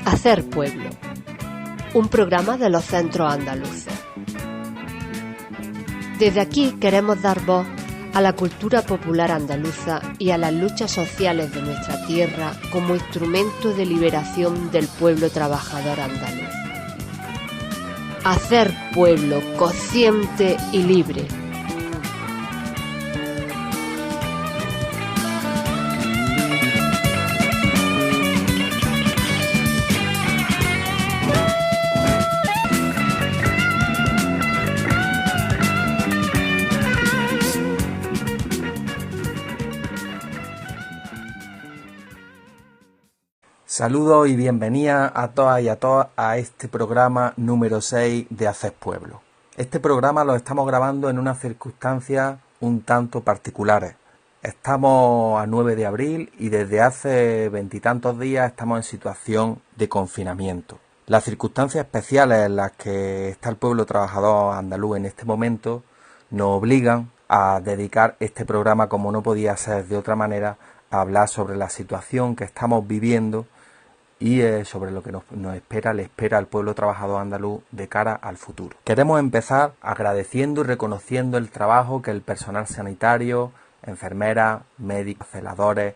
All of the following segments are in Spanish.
Hacer Pueblo, un programa de los centros andaluces. Desde aquí queremos dar voz a la cultura popular andaluza y a las luchas sociales de nuestra tierra como instrumento de liberación del pueblo trabajador andaluz. Hacer pueblo consciente y libre. Saludos y bienvenidas a todas y a todos a este programa número 6 de Hacer Pueblo. Este programa lo estamos grabando en unas circunstancias un tanto particulares. Estamos a 9 de abril y desde hace veintitantos días estamos en situación de confinamiento. Las circunstancias especiales en las que está el pueblo trabajador andaluz en este momento nos obligan a dedicar este programa, como no podía ser de otra manera, a hablar sobre la situación que estamos viviendo y sobre lo que le espera al pueblo trabajador andaluz de cara al futuro. Queremos empezar agradeciendo y reconociendo el trabajo que el personal sanitario, enfermeras, médicos, celadores,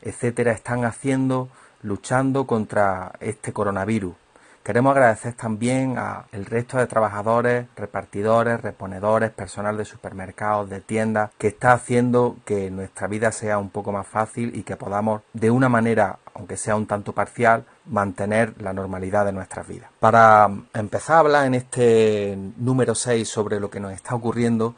etcétera, están haciendo luchando contra este coronavirus. Queremos agradecer también al resto de trabajadores, repartidores, reponedores, personal de supermercados, de tiendas, que está haciendo que nuestra vida sea un poco más fácil y que podamos, de una manera, aunque sea un tanto parcial, mantener la normalidad de nuestras vidas. Para empezar a hablar en este número 6 sobre lo que nos está ocurriendo,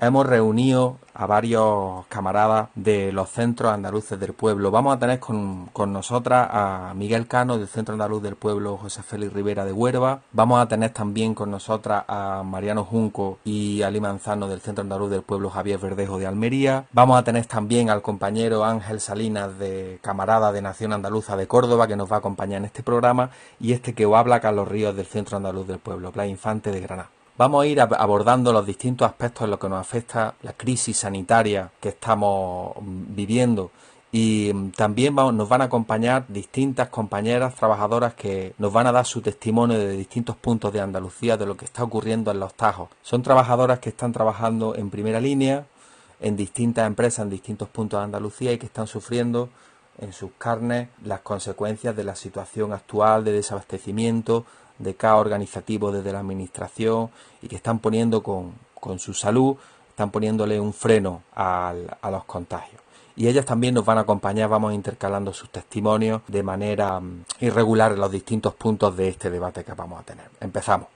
hemos reunido a varios camaradas de los centros andaluces del pueblo. Vamos a tener con nosotras a Miguel Cano del Centro Andaluz del Pueblo José Félix Rivera de Huelva. Vamos a tener también con nosotras a Mariano Junco y Ali Manzano del Centro Andaluz del Pueblo Javier Verdejo de Almería. Vamos a tener también al compañero Ángel Salinas, de camarada de Nación Andaluza de Córdoba, que nos va a acompañar en este programa, y este que os habla, Carlos Ríos del Centro Andaluz del Pueblo, Playa Infante de Granada. Vamos a ir abordando los distintos aspectos en los que nos afecta la crisis sanitaria que estamos viviendo, y también nos van a acompañar distintas compañeras trabajadoras que nos van a dar su testimonio de distintos puntos de Andalucía de lo que está ocurriendo en los Tajos. Son trabajadoras que están trabajando en primera línea en distintas empresas en distintos puntos de Andalucía y que están sufriendo en sus carnes las consecuencias de la situación actual de desabastecimiento, de caos organizativo desde la administración, y que están poniendo con su salud, están poniéndole un freno a los contagios. Y ellas también nos van a acompañar, vamos intercalando sus testimonios de manera irregular en los distintos puntos de este debate que vamos a tener. Empezamos.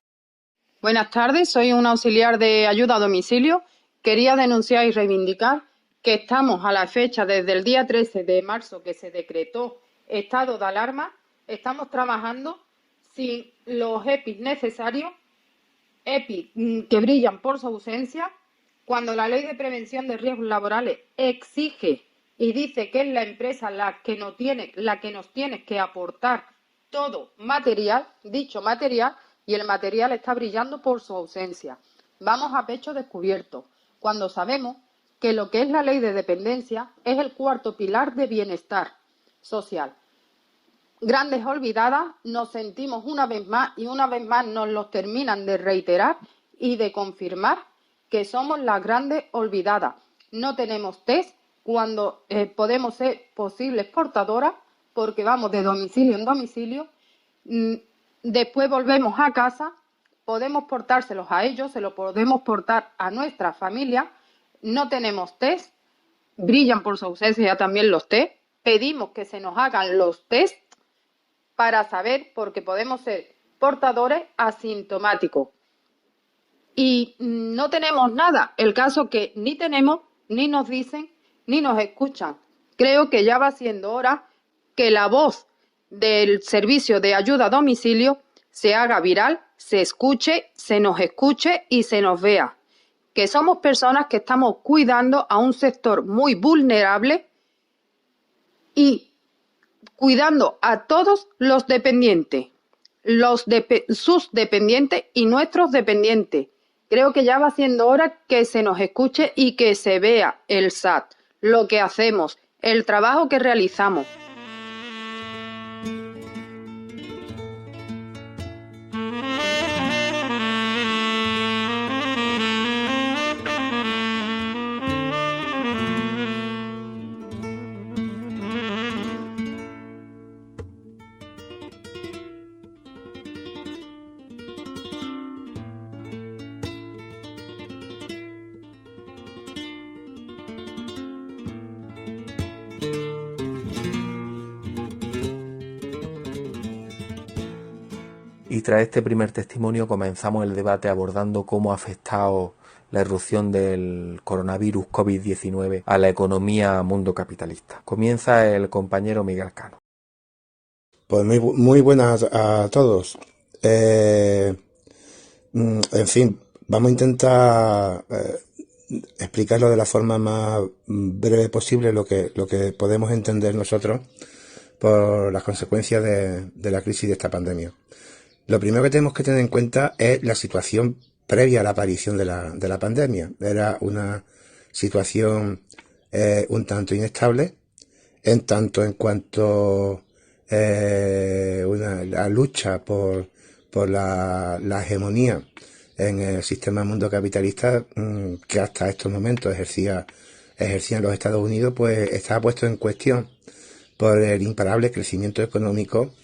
Buenas tardes, soy un auxiliar de ayuda a domicilio. Quería denunciar y reivindicar que estamos a la fecha, desde el día 13 de marzo que se decretó estado de alarma, estamos trabajando sin los EPIs necesarios, EPIs que brillan por su ausencia, cuando la Ley de Prevención de Riesgos Laborales exige y dice que es la empresa la que nos tiene que aportar todo material, dicho material, y el material está brillando por su ausencia. Vamos a pecho descubierto, cuando sabemos que lo que es la Ley de Dependencia es el cuarto pilar de bienestar social. Grandes olvidadas, nos sentimos una vez más y una vez más nos los terminan de reiterar y de confirmar que somos las grandes olvidadas. No tenemos test cuando podemos ser posibles portadoras, porque vamos de domicilio en domicilio. Después volvemos a casa, podemos portárselos a ellos, se los podemos portar a nuestra familia. No tenemos test, brillan por su ausencia también los test. Pedimos que se nos hagan los test para saber, porque podemos ser portadores asintomáticos. Y no tenemos nada. El caso que ni tenemos, ni nos dicen, ni nos escuchan. Creo que ya va siendo hora que la voz del servicio de ayuda a domicilio se haga viral, se escuche, se nos escuche y se nos vea. Que somos personas que estamos cuidando a un sector muy vulnerable y cuidando a todos los dependientes, sus dependientes y nuestros dependientes. Creo que ya va siendo hora que se nos escuche y que se vea el SAT, lo que hacemos, el trabajo que realizamos. Y tras este primer testimonio comenzamos el debate abordando cómo ha afectado la irrupción del coronavirus COVID-19 a la economía mundo capitalista. Comienza el compañero Miguel Cano. Pues muy buenas a todos. En fin, vamos a intentar explicarlo de la forma más breve posible lo que podemos entender nosotros por las consecuencias de la crisis de esta pandemia. Lo primero que tenemos que tener en cuenta es la situación previa a la aparición de la pandemia. Era una situación un tanto inestable, en tanto en cuanto la lucha por la hegemonía en el sistema mundo capitalista que hasta estos momentos ejercían los Estados Unidos, pues estaba puesto en cuestión por el imparable crecimiento económico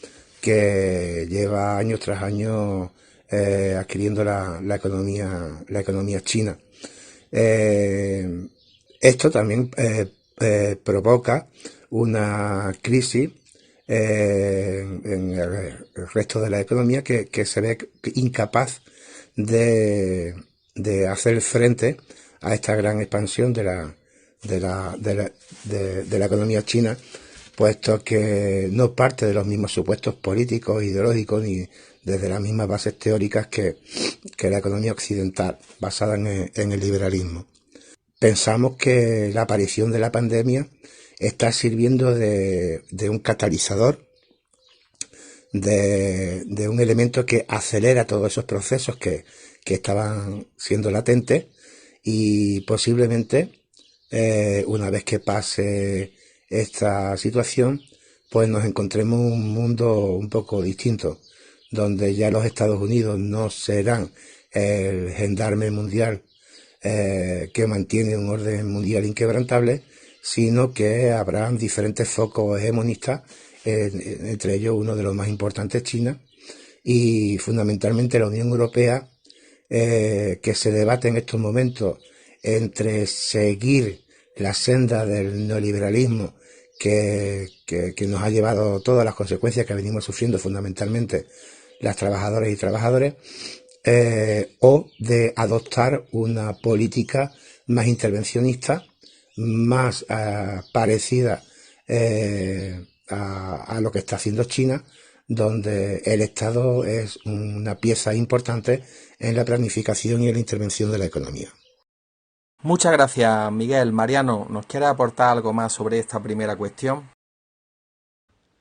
que lleva año tras año adquiriendo la economía china. Esto también provoca una crisis en el resto de la economía que se ve incapaz de hacer frente a esta gran expansión de la economía china, puesto que no parte de los mismos supuestos políticos, ideológicos, ni desde las mismas bases teóricas que la economía occidental, basada en el liberalismo. Pensamos que la aparición de la pandemia está sirviendo de un catalizador, de un elemento que acelera todos esos procesos que estaban siendo latentes, y posiblemente una vez que pase esta situación, pues nos encontremos un mundo un poco distinto, donde ya los Estados Unidos no serán el gendarme mundial que mantiene un orden mundial inquebrantable, sino que habrán diferentes focos hegemonistas, entre ellos uno de los más importantes, China, y fundamentalmente la Unión Europea, que se debate en estos momentos entre seguir la senda del neoliberalismo que nos ha llevado todas las consecuencias que venimos sufriendo, fundamentalmente las trabajadoras y trabajadores, o de adoptar una política más intervencionista, más parecida a lo que está haciendo China, donde el Estado es una pieza importante en la planificación y en la intervención de la economía. Muchas gracias, Miguel. Mariano, ¿nos quiere aportar algo más sobre esta primera cuestión?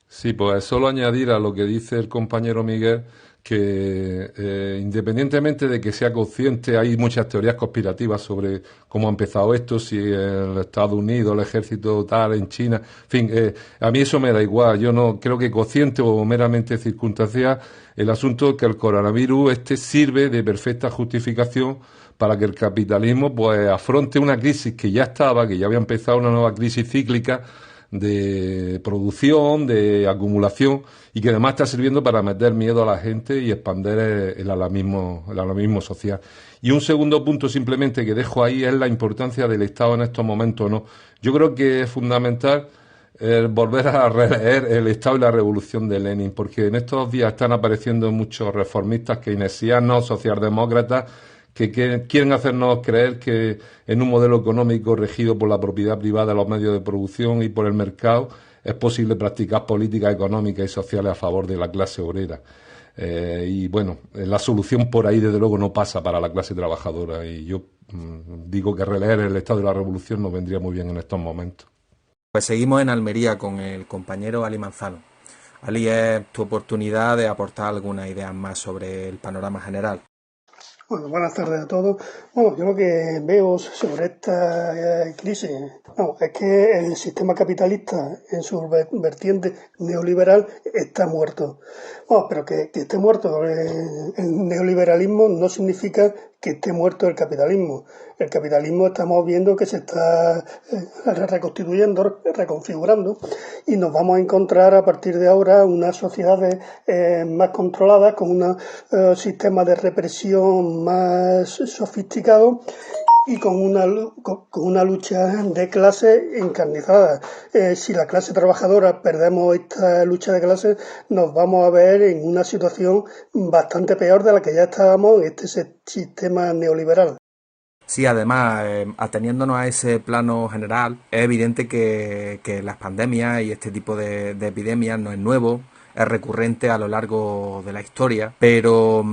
Sí, pues solo añadir a lo que dice el compañero Miguel que independientemente de que sea consciente, hay muchas teorías conspirativas sobre cómo ha empezado esto, si el Estados Unidos, el ejército tal, en China, en fin, a mí eso me da igual. Yo no creo que consciente o meramente circunstancial, el asunto es que el coronavirus sirve de perfecta justificación para que el capitalismo pues afronte una crisis que ya había empezado, una nueva crisis cíclica de producción, de acumulación, y que además está sirviendo para meter miedo a la gente y expandir el alarmismo social. Y un segundo punto simplemente que dejo ahí es la importancia del Estado en estos momentos, ¿no? Yo creo que es fundamental volver a releer El Estado y la Revolución de Lenin, porque en estos días están apareciendo muchos reformistas keynesianos, socialdemócratas, que quieren hacernos creer que en un modelo económico regido por la propiedad privada de los medios de producción y por el mercado es posible practicar políticas económicas y sociales a favor de la clase obrera. Y bueno, la solución por ahí desde luego no pasa para la clase trabajadora, y yo digo que releer el Estado de la Revolución nos vendría muy bien en estos momentos. Pues seguimos en Almería con el compañero Ali Manzano. Ali, es tu oportunidad de aportar algunas ideas más sobre el panorama general. Bueno, buenas tardes a todos. Bueno, yo lo que veo sobre esta crisis, es que el sistema capitalista en su vertiente neoliberal está muerto. Bueno, pero que esté muerto el neoliberalismo no significa que esté muerto el capitalismo. El capitalismo estamos viendo que se está reconstituyendo, reconfigurando, y nos vamos a encontrar a partir de ahora unas sociedades más controladas, con un sistema de represión más sofisticado y con una lucha de clase encarnizada. Si la clase trabajadora perdemos esta lucha de clase, nos vamos a ver en una situación bastante peor de la que ya estábamos en este sistema neoliberal. Sí, además, ateniéndonos a ese plano general, es evidente que las pandemias y este tipo de epidemias no es nuevo, es recurrente a lo largo de la historia, pero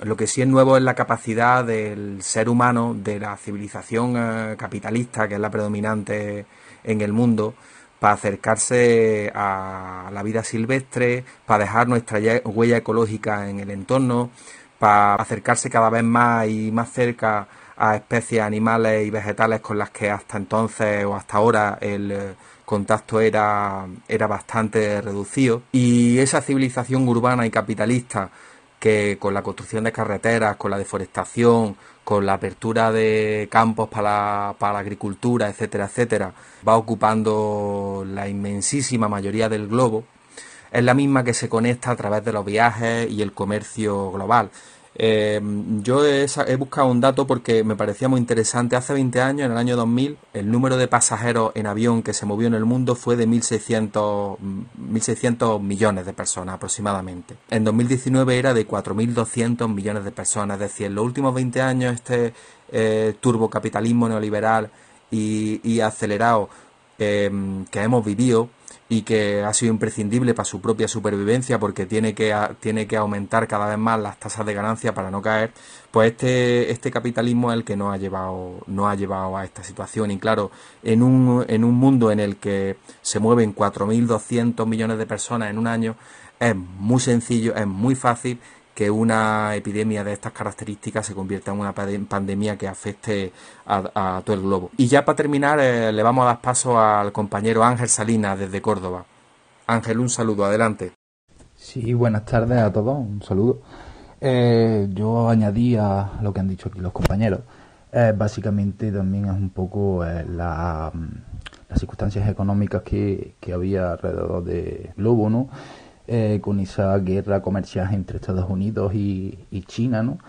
lo que sí es nuevo es la capacidad del ser humano, de la civilización capitalista, que es la predominante en el mundo, para acercarse a la vida silvestre, para dejar nuestra huella ecológica en el entorno, para acercarse cada vez más y más cerca a especies animales y vegetales con las que hasta entonces o hasta ahora el contacto era bastante reducido. Y esa civilización urbana y capitalista, que con la construcción de carreteras, con la deforestación, con la apertura de campos para la agricultura, etcétera, etcétera, va ocupando la inmensísima mayoría del globo, es la misma que se conecta a través de los viajes y el comercio global. Yo he buscado un dato porque me parecía muy interesante. Hace 20 años, en el año 2000, el número de pasajeros en avión que se movió en el mundo fue de 1.600 millones de personas aproximadamente. En 2019 era de 4.200 millones de personas. Es decir, en los últimos 20 años este turbocapitalismo neoliberal y acelerado que hemos vivido, y que ha sido imprescindible para su propia supervivencia, porque tiene que aumentar cada vez más las tasas de ganancia para no caer, pues este capitalismo es el que nos ha llevado a esta situación. Y claro, en un mundo en el que se mueven 4.200 millones de personas en un año, es muy sencillo, es muy fácil que una epidemia de estas características se convierta en una pandemia que afecte a todo el globo. Y ya para terminar, le vamos a dar paso al compañero Ángel Salinas desde Córdoba. Ángel, un saludo, adelante. Sí, buenas tardes a todos, un saludo. Yo añadí a lo que han dicho aquí los compañeros. Básicamente también es un poco las circunstancias económicas que había alrededor del globo, ¿no? Con esa guerra comercial entre Estados Unidos y China, ¿no?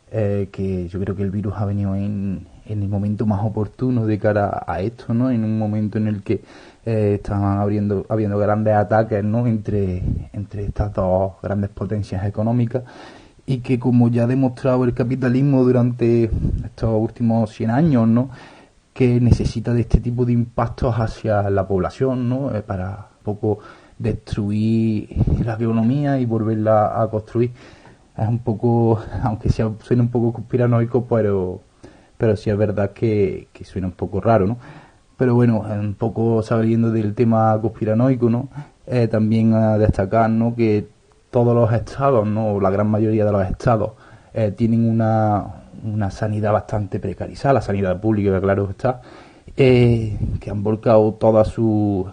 Que yo creo que el virus ha venido en el momento más oportuno de cara a esto, ¿no? En un momento en el que estaban habiendo grandes ataques, ¿no? entre estas dos grandes potencias económicas, y que, como ya ha demostrado el capitalismo durante estos últimos 100 años, ¿no? Que necesita de este tipo de impactos hacia la población, ¿no? Para un poco destruir la economía y volverla a construir. Es un poco, aunque suene un poco conspiranoico, pero sí es verdad que suena un poco raro, ¿no? Pero bueno, un poco saliendo del tema conspiranoico, ¿no? También a destacar, ¿no? Que todos los estados, ¿no? La gran mayoría de los estados tienen una sanidad bastante precarizada, la sanidad pública, claro está, que han volcado todas sus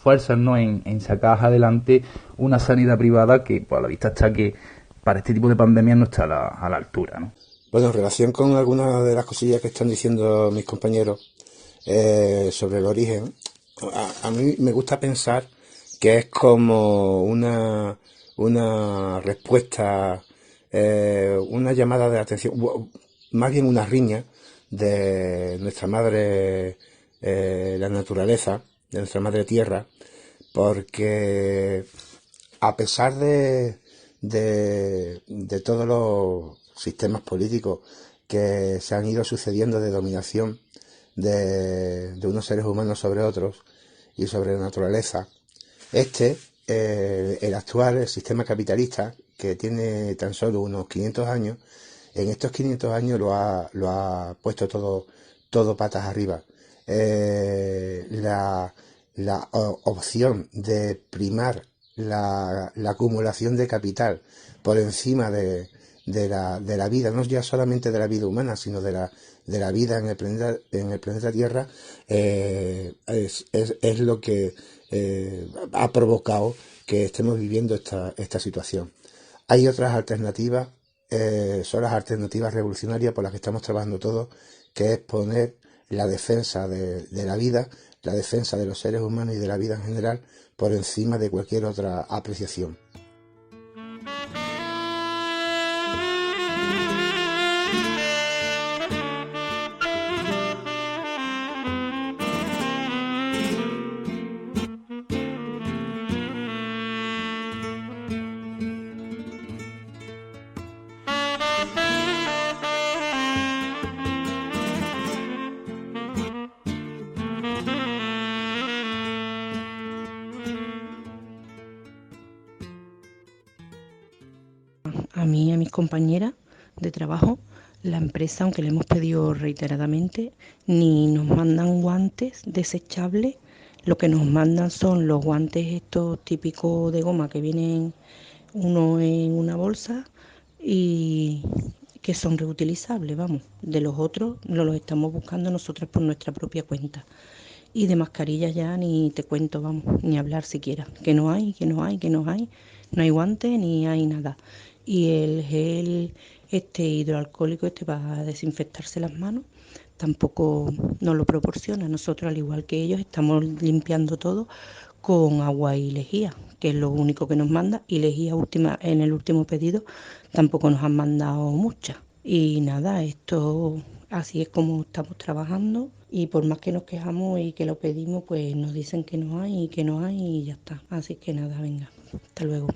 fuerzas, ¿no? en sacar adelante una sanidad privada que, pues, a la vista está que para este tipo de pandemias no está a la altura, ¿no? Bueno, en relación con algunas de las cosillas que están diciendo mis compañeros sobre el origen, a mí me gusta pensar que es como una respuesta, una llamada de atención, más bien una riña de nuestra madre, la naturaleza, de nuestra madre tierra, porque a pesar de todos los sistemas políticos que se han ido sucediendo de dominación de unos seres humanos sobre otros y sobre la naturaleza. El actual, el sistema capitalista, que tiene tan solo unos 500 años, en estos 500 años lo ha puesto todo patas arriba. La opción de primar la acumulación de capital por encima de la vida, no ya solamente de la vida humana, sino de la vida en el planeta Tierra, es lo que ha provocado que estemos viviendo esta situación. Hay otras alternativas, son las alternativas revolucionarias por las que estamos trabajando todos, que es poner la defensa de la vida, la defensa de los seres humanos y de la vida en general por encima de cualquier otra apreciación. A mí y a mis compañeras de trabajo, la empresa, aunque le hemos pedido reiteradamente, ni nos mandan guantes desechables. Lo que nos mandan son los guantes estos típicos de goma que vienen uno en una bolsa y que son reutilizables, vamos. De los otros nos los estamos buscando nosotras por nuestra propia cuenta. Y de mascarillas ya ni te cuento, vamos, ni hablar siquiera. Que no hay. No hay guantes ni hay nada. Y el gel hidroalcohólico para desinfectarse las manos tampoco nos lo proporciona. Nosotros, al igual que ellos, estamos limpiando todo con agua y lejía, que es lo único que nos manda, y lejía en el último pedido tampoco nos han mandado muchas. Y nada, esto así es como estamos trabajando, y por más que nos quejamos y que lo pedimos, pues nos dicen que no hay y ya está. Así que nada, venga, hasta luego.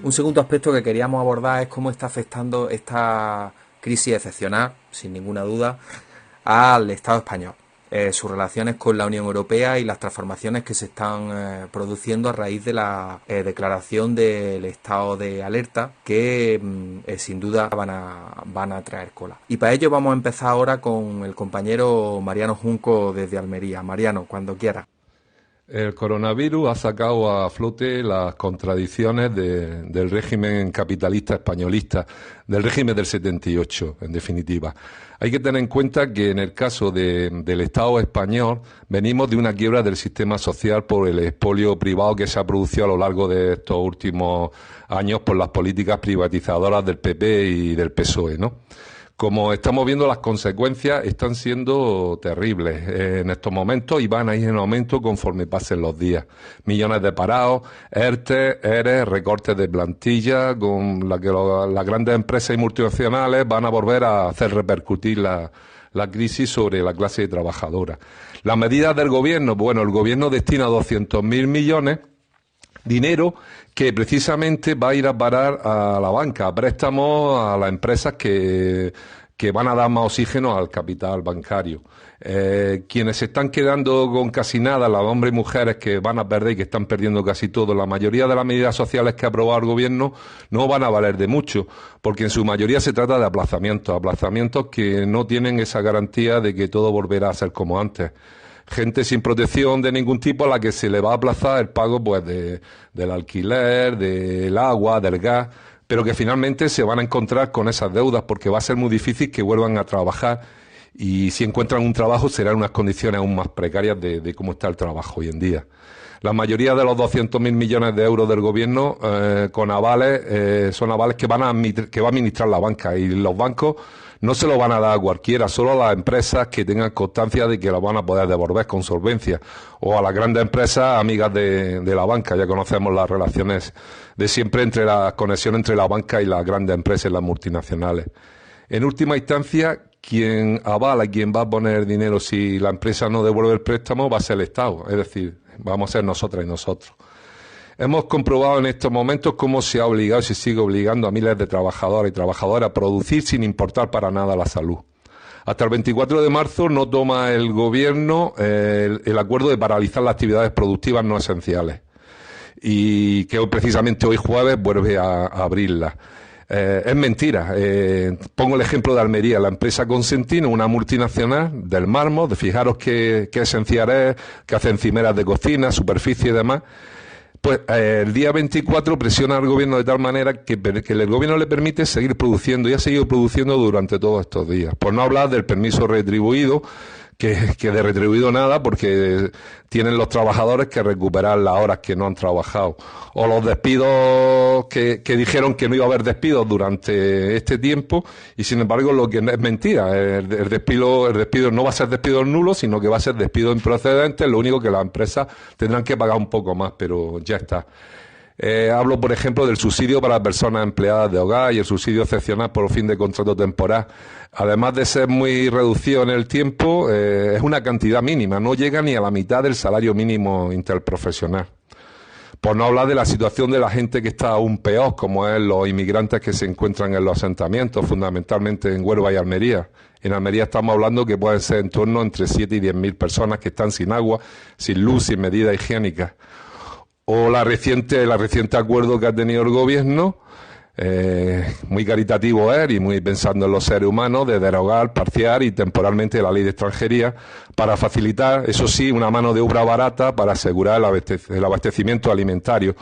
Un segundo aspecto que queríamos abordar es cómo está afectando esta crisis excepcional, sin ninguna duda, al Estado español, sus relaciones con la Unión Europea y las transformaciones que se están produciendo a raíz de la declaración del estado de alerta, que sin duda van a traer cola. Y para ello vamos a empezar ahora con el compañero Mariano Junco desde Almería. Mariano, cuando quiera. El coronavirus ha sacado a flote las contradicciones del régimen capitalista españolista, del régimen del 78, en definitiva. Hay que tener en cuenta que en el caso del Estado español venimos de una quiebra del sistema social por el expolio privado que se ha producido a lo largo de estos últimos años por las políticas privatizadoras del PP y del PSOE, ¿no? Como estamos viendo, las consecuencias están siendo terribles en estos momentos y van a ir en aumento conforme pasen los días. Millones de parados, ERTE, ERE, recortes de plantilla, con la que las grandes empresas y multinacionales van a volver a hacer repercutir la crisis sobre la clase trabajadora. Las medidas del gobierno, bueno, el gobierno destina 200.000 millones, dinero que precisamente va a ir a parar a la banca, a préstamos a las empresas que van a dar más oxígeno al capital bancario. Quienes se están quedando con casi nada, los hombres y mujeres que van a perder y que están perdiendo casi todo, la mayoría de las medidas sociales que ha aprobado el gobierno no van a valer de mucho, porque en su mayoría se trata de aplazamientos que no tienen esa garantía de que todo volverá a ser como antes. Gente sin protección de ningún tipo a la que se le va a aplazar el pago pues del alquiler, del agua, del gas, pero que finalmente se van a encontrar con esas deudas porque va a ser muy difícil que vuelvan a trabajar, y si encuentran un trabajo serán unas condiciones aún más precarias de cómo está el trabajo hoy en día. La mayoría de los 200.000 millones de euros del gobierno con avales son avales que va a administrar la banca, y los bancos no se lo van a dar a cualquiera, solo a las empresas que tengan constancia de que lo van a poder devolver con solvencia, o a las grandes empresas amigas de la banca. Ya conocemos las relaciones de siempre entre la conexión entre la banca y las grandes empresas y las multinacionales. En última instancia, quien avala, quien va a poner dinero si la empresa no devuelve el préstamo, va a ser el Estado, es decir, vamos a ser nosotras y nosotros. Hemos comprobado en estos momentos cómo se ha obligado y se sigue obligando a miles de trabajadores y trabajadoras a producir sin importar para nada la salud. Hasta el 24 de marzo no toma el Gobierno el acuerdo de paralizar las actividades productivas no esenciales y que precisamente hoy jueves vuelve a abrirlas. Es mentira. Pongo el ejemplo de Almería. La empresa Consentino, una multinacional del mármol, fijaros qué esencial es, que hace encimeras de cocina, superficie y demás. Pues el día 24 presiona al gobierno de tal manera que el gobierno le permite seguir produciendo y ha seguido produciendo durante todos estos días. Por no hablar del permiso retribuido, que de retribuido nada, porque tienen los trabajadores que recuperar las horas que no han trabajado. O los despidos que dijeron que no iba a haber despidos durante este tiempo, y sin embargo lo que es mentira. El despido no va a ser despido nulo, sino que va a ser despido improcedente. Lo único que las empresas tendrán que pagar un poco más, pero ya está. Hablo, por ejemplo, del subsidio para personas empleadas de hogar y el subsidio excepcional por fin de contrato temporal. Además de ser muy reducido en el tiempo, es una cantidad mínima, no llega ni a la mitad del salario mínimo interprofesional. Por no hablar de la situación de la gente que está aún peor, como es los inmigrantes que se encuentran en los asentamientos, fundamentalmente en Huelva y Almería. En Almería estamos hablando que pueden ser en torno entre 7 y 10.000 personas que están sin agua, sin luz, sin medidas higiénicas. O la reciente acuerdo que ha tenido el gobierno, muy caritativo y muy pensando en los seres humanos, de derogar parcial y temporalmente la ley de extranjería para facilitar, eso sí, una mano de obra barata para asegurar el abastecimiento alimentario,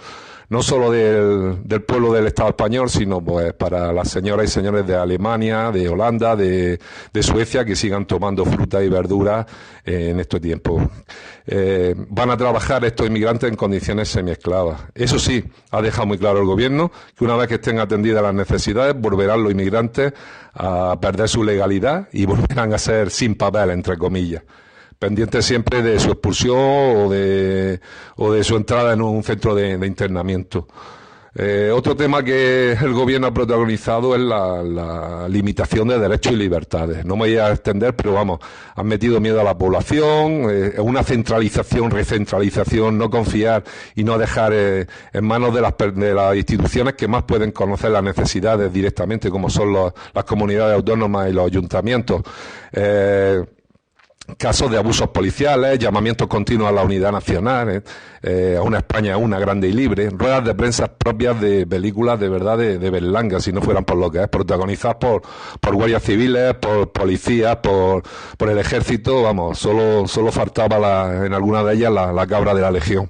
no solo del pueblo del Estado español, sino pues para las señoras y señores de Alemania, de Holanda, de Suecia, que sigan tomando frutas y verduras en estos tiempos. Van a trabajar estos inmigrantes en condiciones semiesclavas. Eso sí, ha dejado muy claro el gobierno que una vez que estén atendidas las necesidades, volverán los inmigrantes a perder su legalidad y volverán a ser sin papel, entre comillas, pendiente siempre de su expulsión o de su entrada en un centro de internamiento. Otro tema que el gobierno ha protagonizado es la limitación de derechos y libertades. No me voy a extender, pero vamos, han metido miedo a la población, una centralización, recentralización, no confiar y no dejar en manos de las instituciones que más pueden conocer las necesidades directamente, como son las comunidades autónomas y los ayuntamientos. Casos de abusos policiales, llamamientos continuos a la unidad nacional, a una España una grande y libre, ruedas de prensa propias de películas de verdad de Berlanga, si no fueran por lo que es, protagonizadas por guardias civiles, por policías, por el ejército, vamos, solo faltaba en alguna de ellas la cabra de la Legión.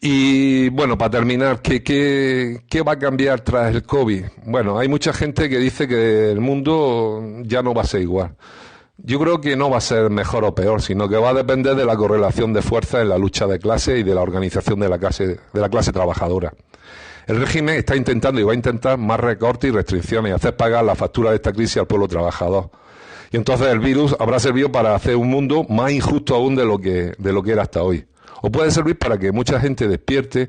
Y bueno, para terminar, ¿qué va a cambiar tras el COVID? Bueno, hay mucha gente que dice que el mundo ya no va a ser igual. Yo creo que no va a ser mejor o peor, sino que va a depender de la correlación de fuerzas en la lucha de clase y de la organización de la clase trabajadora. El régimen está intentando y va a intentar más recortes y restricciones y hacer pagar la factura de esta crisis al pueblo trabajador. Y entonces el virus habrá servido para hacer un mundo más injusto aún de lo que era hasta hoy. O puede servir para que mucha gente despierte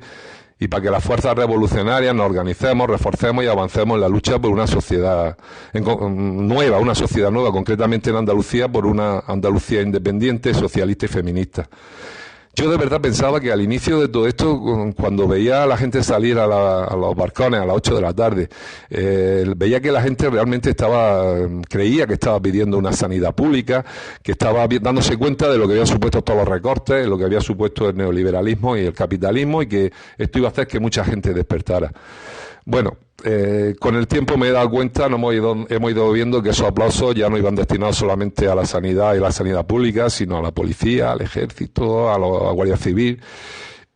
y para que las fuerzas revolucionarias nos organicemos, reforcemos y avancemos en la lucha por una sociedad nueva, concretamente en Andalucía, por una Andalucía independiente, socialista y feminista. Yo de verdad pensaba que al inicio de todo esto, cuando veía a la gente salir a los balcones a las 8 de la tarde, veía que la gente realmente creía que estaba pidiendo una sanidad pública, que estaba dándose cuenta de lo que habían supuesto todos los recortes, lo que había supuesto el neoliberalismo y el capitalismo, y que esto iba a hacer que mucha gente despertara. Bueno, con el tiempo me he dado cuenta, hemos ido viendo que esos aplausos ya no iban destinados solamente a la sanidad y la sanidad pública, sino a la policía, al ejército, a la Guardia Civil.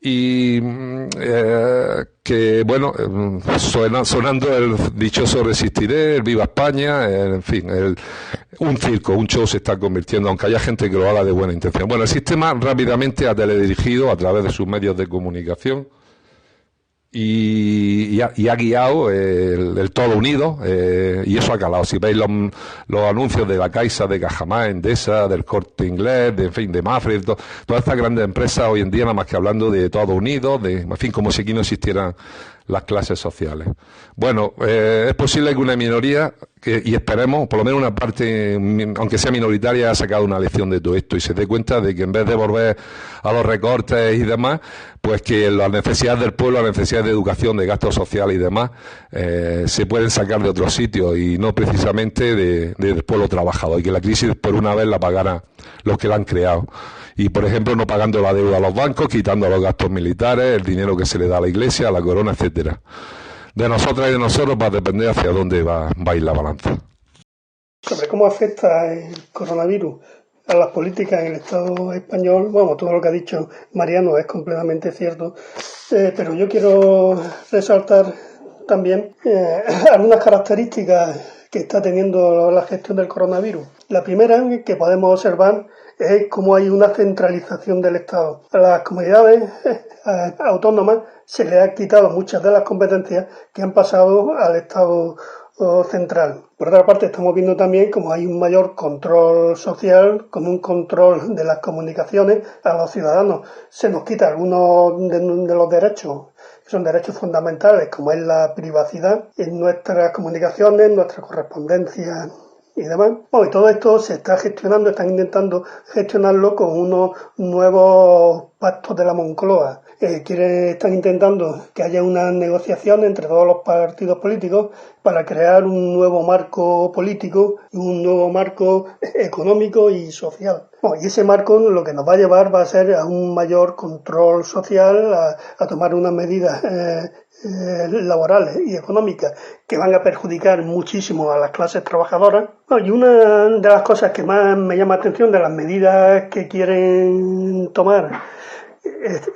Y que, bueno, sonando el dichoso Resistiré, el Viva España, en fin, un circo, un show se está convirtiendo, aunque haya gente que lo haga de buena intención. Bueno, el sistema rápidamente ha teledirigido a través de sus medios de comunicación y ha guiado el todo unido, y eso ha calado. Si veis los anuncios de la Caixa, de Cajamar, Endesa, del Corte Inglés, de Mafre, todas estas grandes empresas hoy en día nada más que hablando de todo unido, en fin, como si aquí no existieran las clases sociales. Bueno, es posible que una minoría, y esperemos, por lo menos una parte, aunque sea minoritaria, haya sacado una lección de todo esto y se dé cuenta de que en vez de volver a los recortes y demás, pues que las necesidades del pueblo, las necesidades de educación, de gastos sociales y demás, se pueden sacar de otros sitios y no precisamente del pueblo trabajador, y que la crisis por una vez la pagaran los que la han creado. Y, por ejemplo, no pagando la deuda a los bancos, quitando los gastos militares, el dinero que se le da a la Iglesia, a la corona, etcétera. De nosotras y de nosotros va a depender hacia dónde va a ir la balanza. Sobre cómo afecta el coronavirus a las políticas en el Estado español, bueno, todo lo que ha dicho Mariano es completamente cierto, pero yo quiero resaltar también algunas características que está teniendo la gestión del coronavirus. La primera que podemos observar es cómo hay una centralización del Estado. A las comunidades autónomas se les ha quitado muchas de las competencias que han pasado al Estado central. Por otra parte, estamos viendo también cómo hay un mayor control social, como un control de las comunicaciones a los ciudadanos. Se nos quita algunos de los derechos, que son derechos fundamentales, como es la privacidad en nuestras comunicaciones, en nuestra correspondencia y demás. Bueno, y todo esto se está gestionando, están intentando gestionarlo con unos nuevos pactos de la Moncloa. Están intentando que haya una negociación entre todos los partidos políticos para crear un nuevo marco político y un nuevo marco económico y social. Bueno, y ese marco lo que nos va a llevar va a ser a un mayor control social, a tomar unas medidas laborales y económicas que van a perjudicar muchísimo a las clases trabajadoras. Y una de las cosas que más me llama la atención de las medidas que quieren tomar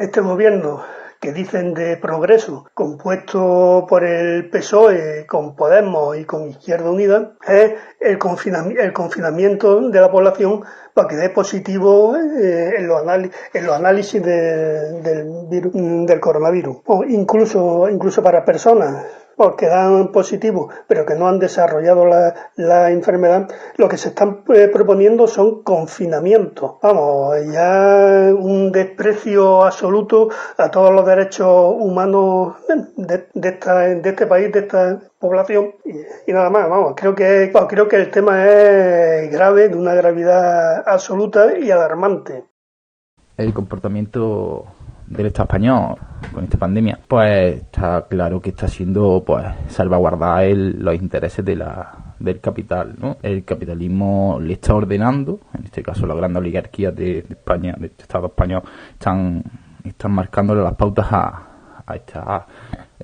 este gobierno, que dicen de progreso, compuesto por el PSOE, con Podemos y con Izquierda Unida, es el confinamiento de la población para que dé positivo en los análisis del coronavirus. O incluso para personas que dan positivo, pero que no han desarrollado la enfermedad, lo que se están proponiendo son confinamientos. Vamos, ya un desprecio absoluto a todos los derechos humanos de este país, de esta población, y nada más. Vamos, creo que el tema es grave, de una gravedad absoluta y alarmante. El comportamiento del Estado español con esta pandemia, pues está claro que está siendo salvaguardar los intereses del capital, ¿no? El capitalismo le está ordenando, en este caso las grandes oligarquías de España, del Estado español, están marcándole las pautas a esta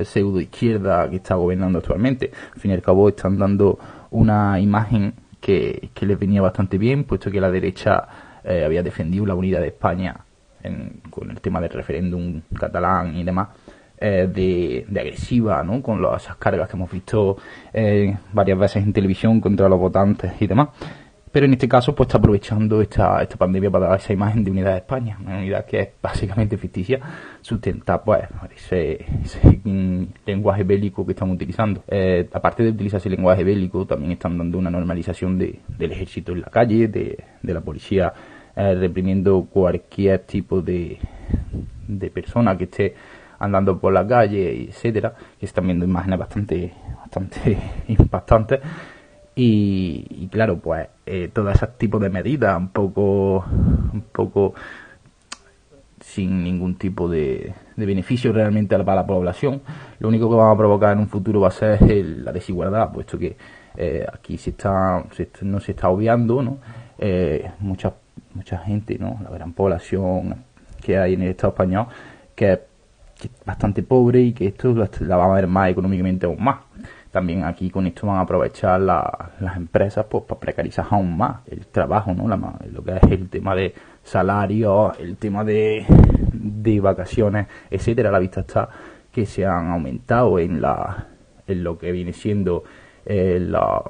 pseudo izquierda que está gobernando actualmente. Al fin y al cabo están dando una imagen que les venía bastante bien, puesto que la derecha había defendido la unidad de España con el tema del referéndum catalán y demás, de agresiva, ¿no? Con esas cargas que hemos visto varias veces en televisión contra los votantes y demás. Pero en este caso pues está aprovechando esta pandemia para dar esa imagen de unidad de España, una unidad que es básicamente ficticia, sustentada pues ese lenguaje bélico que están utilizando. Aparte de utilizar ese lenguaje bélico, también están dando una normalización del ejército en la calle, de la policía, reprimiendo cualquier tipo de persona que esté andando por la calle, etcétera, que están viendo imágenes bastante impactantes. Y claro, pues todos esos tipos de medidas un poco sin ningún tipo de beneficio realmente para la población, lo único que van a provocar en un futuro va a ser la desigualdad, puesto que aquí no se está obviando, ¿no? Mucha gente, ¿no? La gran población que hay en el Estado español, que es bastante pobre, y que esto la va a ver más económicamente aún más. También aquí con esto van a aprovechar las empresas pues para precarizar aún más el trabajo, ¿no? Lo que es el tema de salarios, el tema de vacaciones, etcétera. A la vista está que se han aumentado en lo que viene siendo los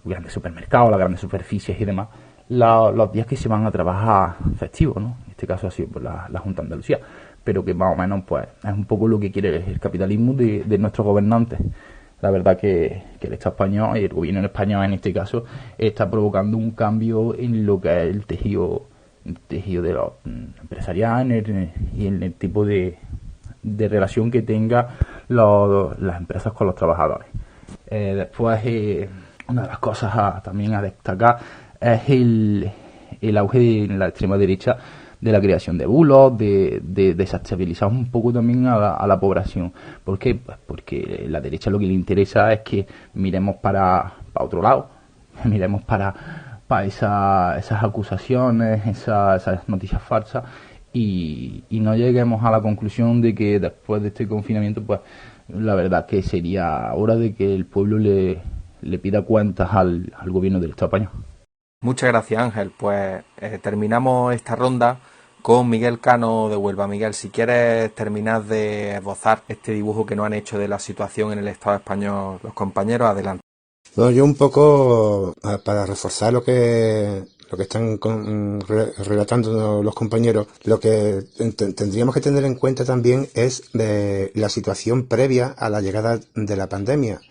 grandes supermercados, las grandes superficies y demás, los días que se van a trabajar festivos, ¿no? En este caso ha sido por la Junta de Andalucía, pero que más o menos pues es un poco lo que quiere el capitalismo de nuestros gobernantes. La verdad que el Estado español y el gobierno español en este caso está provocando un cambio en lo que es el tejido de los empresariales y en el tipo de relación que tenga las empresas con los trabajadores. Después, una de las cosas también a destacar es el auge de la extrema derecha, de la creación de bulos, de desestabilizar un poco también a la población. ¿Por qué? Pues porque la derecha lo que le interesa es que miremos para otro lado, miremos para esas acusaciones, esas noticias falsas, y no lleguemos a la conclusión de que después de este confinamiento, pues la verdad que sería hora de que el pueblo le pida cuentas al gobierno del Estado español. Muchas gracias, Ángel. Pues terminamos esta ronda con Miguel Cano de Huelva. Miguel, si quieres terminar de esbozar este dibujo que nos han hecho de la situación en el Estado español los compañeros, adelante. Bueno, yo un poco, para reforzar lo que están relatando los compañeros, lo que tendríamos que tener en cuenta también es la situación previa a la llegada de la pandemia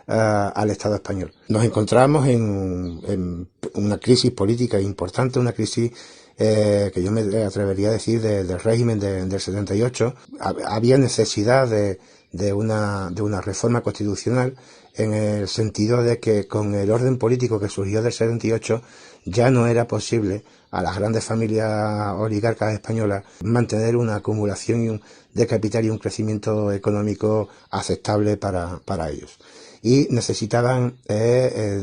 al Estado español. Nos encontramos en una crisis política importante, una crisis que yo me atrevería a decir del régimen del 78. Había necesidad de una reforma constitucional, en el sentido de que con el orden político que surgió del 78 ya no era posible a las grandes familias oligarcas españolas mantener una acumulación de capital y un crecimiento económico aceptable para ellos. Y necesitaban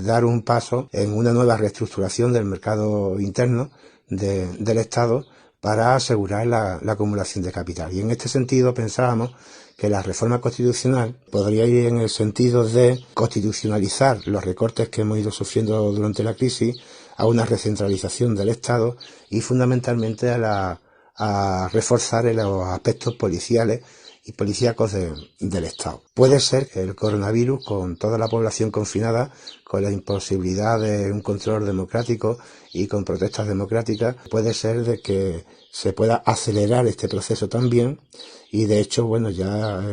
dar un paso en una nueva reestructuración del mercado interno del Estado para asegurar la acumulación de capital. Y en este sentido pensábamos que la reforma constitucional podría ir en el sentido de constitucionalizar los recortes que hemos ido sufriendo durante la crisis, a una recentralización del Estado y fundamentalmente a reforzar los aspectos policiales y policíacos del Estado. Puede ser que el coronavirus, con toda la población confinada, con la imposibilidad de un control democrático y con protestas democráticas, puede ser de que se pueda acelerar este proceso también, y de hecho, bueno, ya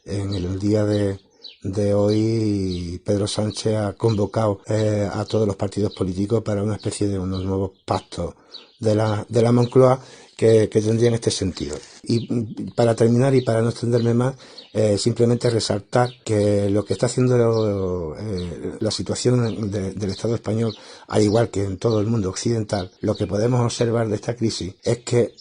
en el día de hoy Pedro Sánchez ha convocado a todos los partidos políticos para una especie de unos nuevos pactos de la Moncloa que tendrían este sentido. Y para terminar y para no extenderme más, simplemente resaltar que lo que está haciendo la situación del Estado español, al igual que en todo el mundo occidental, lo que podemos observar de esta crisis es que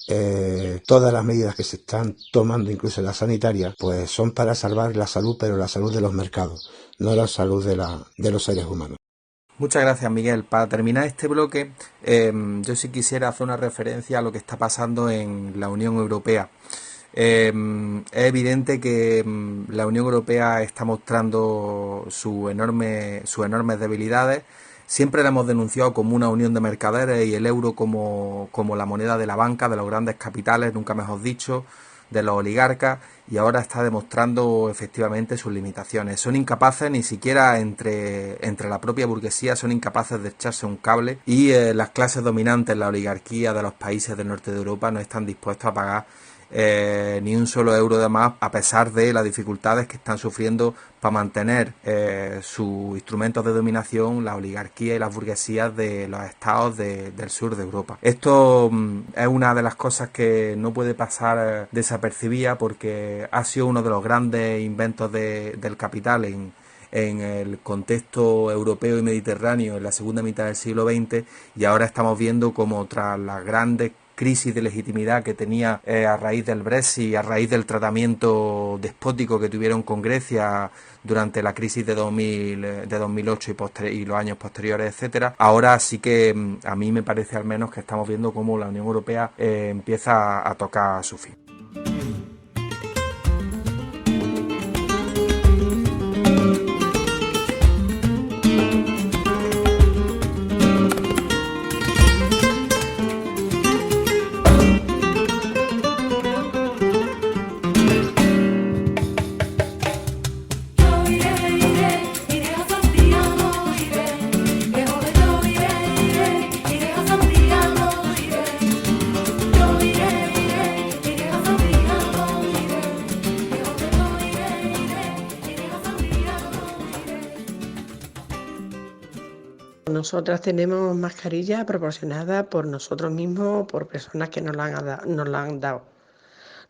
todas las medidas que se están tomando, incluso las sanitarias, pues son para salvar la salud, pero la salud de los mercados, no la salud de los seres humanos. Muchas gracias, Miguel. Para terminar este bloque, yo sí quisiera hacer una referencia a lo que está pasando en la Unión Europea. Es evidente que la Unión Europea está mostrando sus enormes debilidades. Siempre la hemos denunciado como una unión de mercaderes y el euro como la moneda de la banca, de los grandes capitales, nunca mejor dicho, de los oligarcas, y ahora está demostrando efectivamente sus limitaciones. Son incapaces, ni siquiera entre la propia burguesía, son incapaces de echarse un cable, y las clases dominantes, la oligarquía de los países del norte de Europa, no están dispuestos a pagar ni un solo euro de más, a pesar de las dificultades que están sufriendo para mantener sus instrumentos de dominación, la oligarquía y las burguesías de los estados del sur de Europa. Esto es una de las cosas que no puede pasar desapercibida, porque ha sido uno de los grandes inventos del capital en el contexto europeo y mediterráneo en la segunda mitad del siglo XX, y ahora estamos viendo como tras las grandes crisis de legitimidad que tenía a raíz del Brexit, a raíz del tratamiento despótico que tuvieron con Grecia durante la crisis de 2008 y los años posteriores, etcétera. Ahora sí que a mí me parece al menos que estamos viendo cómo la Unión Europea empieza a tocar su fin. Nosotras tenemos mascarillas proporcionadas por nosotros mismos o por personas que nos la han dado.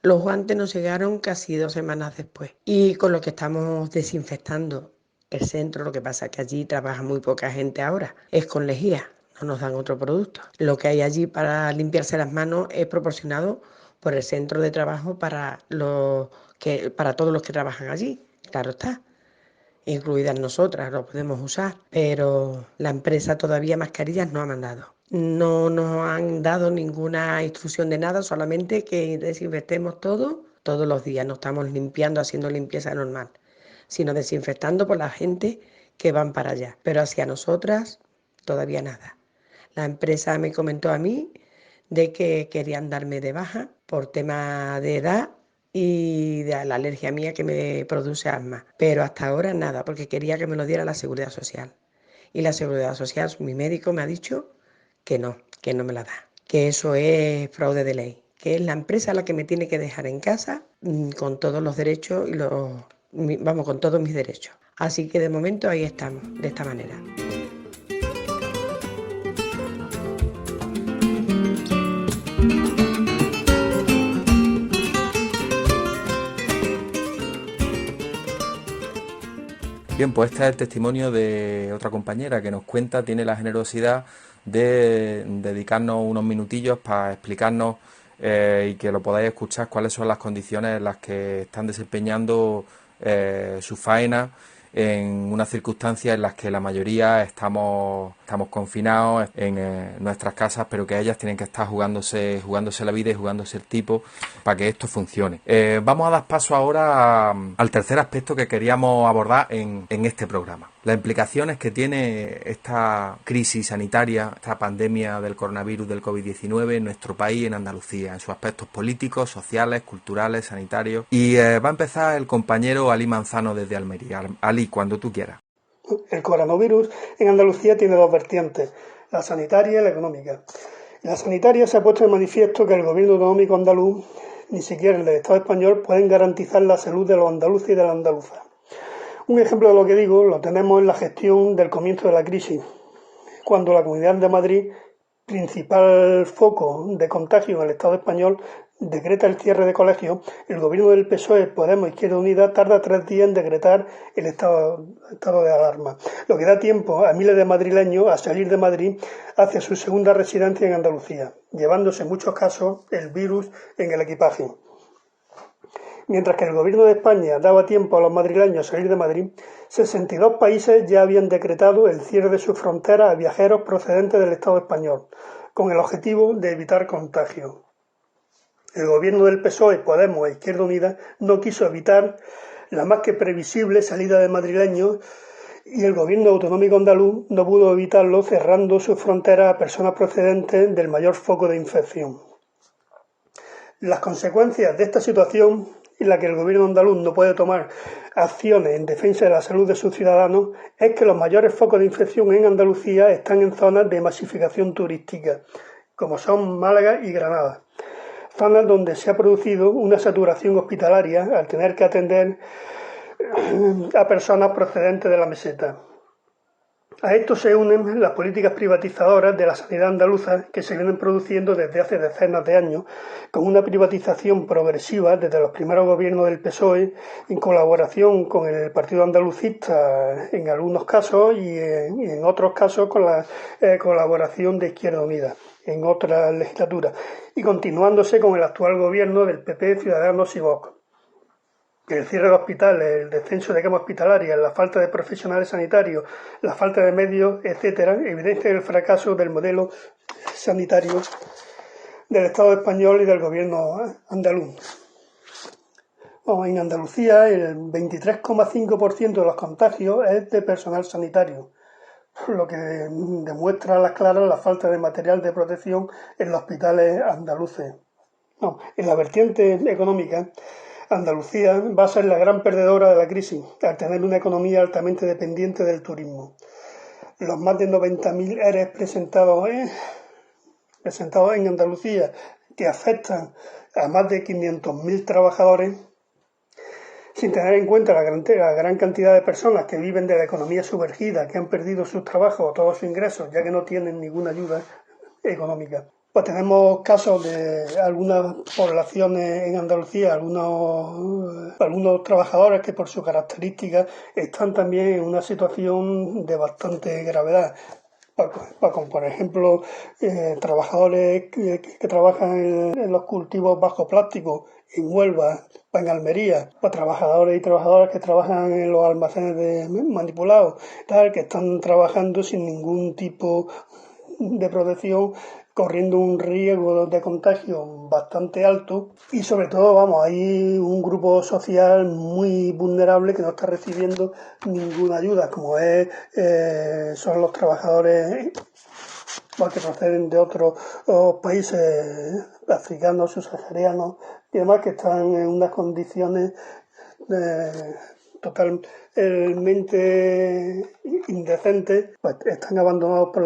Los guantes nos llegaron casi 2 semanas después. Y con lo que estamos desinfectando el centro, lo que pasa es que allí trabaja muy poca gente ahora, es con lejía, no nos dan otro producto. Lo que hay allí para limpiarse las manos es proporcionado por el centro de trabajo para todos los que trabajan allí, claro está. Incluidas nosotras, lo podemos usar, pero la empresa todavía mascarillas no ha mandado. No nos han dado ninguna instrucción de nada, solamente que desinfectemos todo todos los días. No estamos limpiando, haciendo limpieza normal, sino desinfectando por la gente que van para allá. Pero hacia nosotras todavía nada. La empresa me comentó a mí de que querían darme de baja por tema de edad y de la alergia mía que me produce asma. Pero hasta ahora nada, porque quería que me lo diera la Seguridad Social. Y la Seguridad Social, mi médico me ha dicho que no me la da. Que eso es fraude de ley. Que es la empresa la que me tiene que dejar en casa con todos los derechos con todos mis derechos. Así que de momento ahí estamos, de esta manera. Bien, pues este es el testimonio de otra compañera que nos cuenta, tiene la generosidad de dedicarnos unos minutillos para explicarnos y que lo podáis escuchar cuáles son las condiciones en las que están desempeñando su faena en unas circunstancias en las que la mayoría estamos confinados en nuestras casas, pero que ellas tienen que estar jugándose la vida y jugándose el tipo para que esto funcione. Vamos a dar paso ahora al tercer aspecto que queríamos abordar en este programa. Las implicaciones que tiene esta crisis sanitaria, esta pandemia del coronavirus del COVID-19 en nuestro país, en Andalucía, en sus aspectos políticos, sociales, culturales, sanitarios. Y va a empezar el compañero Ali Manzano desde Almería. Ali, cuando tú quieras. El coronavirus en Andalucía tiene dos vertientes, la sanitaria y la económica. En la sanitaria se ha puesto de manifiesto que el gobierno autonómico andaluz, ni siquiera el del Estado español, pueden garantizar la salud de los andaluces y de las andaluzas. Un ejemplo de lo que digo lo tenemos en la gestión del comienzo de la crisis, cuando la Comunidad de Madrid, principal foco de contagio en el Estado español, decreta el cierre de colegios. El gobierno del PSOE, Podemos, Izquierda Unida tarda 3 días en decretar el estado de alarma, lo que da tiempo a miles de madrileños a salir de Madrid hacia su segunda residencia en Andalucía, llevándose en muchos casos el virus en el equipaje. Mientras que el gobierno de España daba tiempo a los madrileños a salir de Madrid, 62 países ya habían decretado el cierre de sus fronteras a viajeros procedentes del Estado español, con el objetivo de evitar contagios. El gobierno del PSOE, Podemos e Izquierda Unida no quiso evitar la más que previsible salida de madrileños y el gobierno autonómico andaluz no pudo evitarlo cerrando sus fronteras a personas procedentes del mayor foco de infección. Las consecuencias de esta situación, en la que el gobierno andaluz no puede tomar acciones en defensa de la salud de sus ciudadanos, es que los mayores focos de infección en Andalucía están en zonas de masificación turística, como son Málaga y Granada, zonas donde se ha producido una saturación hospitalaria al tener que atender a personas procedentes de la meseta. A esto se unen las políticas privatizadoras de la sanidad andaluza que se vienen produciendo desde hace decenas de años, con una privatización progresiva desde los primeros gobiernos del PSOE, en colaboración con el Partido Andalucista en algunos casos y en otros casos con la colaboración de Izquierda Unida en otras legislaturas, y continuándose con el actual gobierno del PP, Ciudadanos y Vox. El cierre de hospitales, el descenso de camas hospitalarias, la falta de profesionales sanitarios, la falta de medios, etcétera, evidencian el fracaso del modelo sanitario del Estado español y del gobierno andaluz. En Andalucía, el 23,5% de los contagios es de personal sanitario, lo que demuestra a las claras la falta de material de protección en los hospitales andaluces. En la vertiente económica, Andalucía va a ser la gran perdedora de la crisis, al tener una economía altamente dependiente del turismo. Los más de 90.000 ERE presentados en Andalucía, que afectan a más de 500.000 trabajadores, sin tener en cuenta la gran cantidad de personas que viven de la economía sumergida, que han perdido sus trabajos o todos sus ingresos, ya que no tienen ninguna ayuda económica. Pues tenemos casos de algunas poblaciones en Andalucía, algunos trabajadores que por sus características están también en una situación de bastante gravedad. Como por ejemplo trabajadores que trabajan en los cultivos bajo plástico en Huelva o en Almería, o trabajadores y trabajadoras que trabajan en los almacenes manipulados, que están trabajando sin ningún tipo de protección, corriendo un riesgo de contagio bastante alto y sobre todo, hay un grupo social muy vulnerable que no está recibiendo ninguna ayuda, como son los trabajadores que proceden de otros países africanos, subsaharianos y demás, que están en unas condiciones totalmente indecentes, pues están abandonados por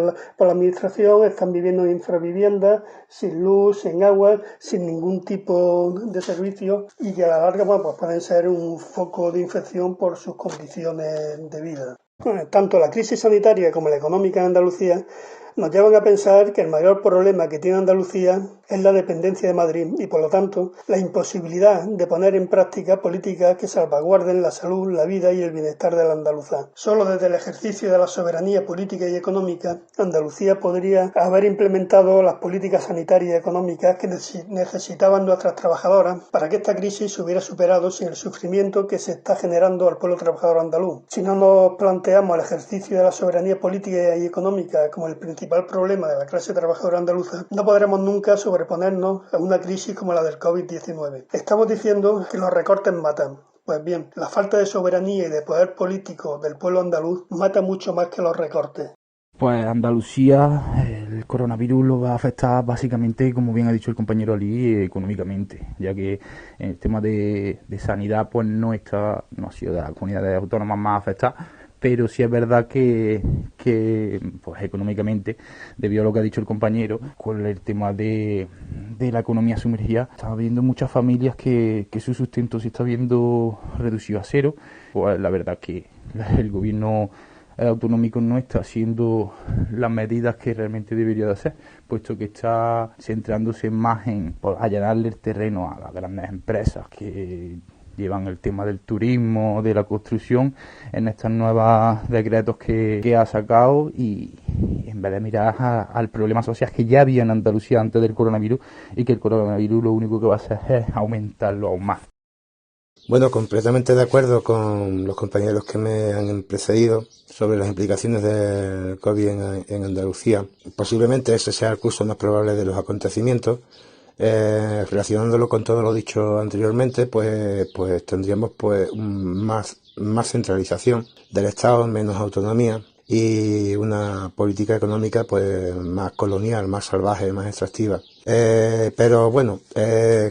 la administración, están viviendo en infraviviendas, sin luz, sin agua, sin ningún tipo de servicio y que a la larga pues pueden ser un foco de infección por sus condiciones de vida. Tanto la crisis sanitaria como la económica en Andalucía nos llevan a pensar que el mayor problema que tiene Andalucía es la dependencia de Madrid y, por lo tanto, la imposibilidad de poner en práctica políticas que salvaguarden la salud, la vida y el bienestar de la andaluza. Solo desde el ejercicio de la soberanía política y económica, Andalucía podría haber implementado las políticas sanitarias y económicas que necesitaban nuestras trabajadoras para que esta crisis se hubiera superado sin el sufrimiento que se está generando al pueblo trabajador andaluz. Si no nos planteamos el ejercicio de la soberanía política y económica como el principal problema de la clase trabajadora andaluza, no podremos nunca sobreponernos a una crisis como la del COVID-19. Estamos diciendo que los recortes matan. Pues bien, la falta de soberanía y de poder político del pueblo andaluz mata mucho más que los recortes. Pues Andalucía, el coronavirus lo va a afectar básicamente, como bien ha dicho el compañero Ali, económicamente, ya que en el tema de sanidad pues no ha sido de las comunidades autónomas más afectadas, pero sí es verdad que pues económicamente, debido a lo que ha dicho el compañero, con el tema de la economía sumergida, está viendo muchas familias que su sustento se está viendo reducido a cero. Pues la verdad que el gobierno autonómico no está haciendo las medidas que realmente debería de hacer, puesto que está centrándose más en allanarle el terreno a las grandes empresas que llevan el tema del turismo, de la construcción, en estos nuevos decretos que ha sacado, y en vez de mirar al problema social que ya había en Andalucía antes del coronavirus, y que el coronavirus lo único que va a hacer es aumentarlo aún más. Bueno, completamente de acuerdo con los compañeros que me han precedido sobre las implicaciones del COVID en Andalucía. Posiblemente ese sea el curso más probable de los acontecimientos. Relacionándolo con todo lo dicho anteriormente, pues tendríamos más centralización del Estado, menos autonomía y una política económica pues más colonial, más salvaje, más extractiva. Pero bueno,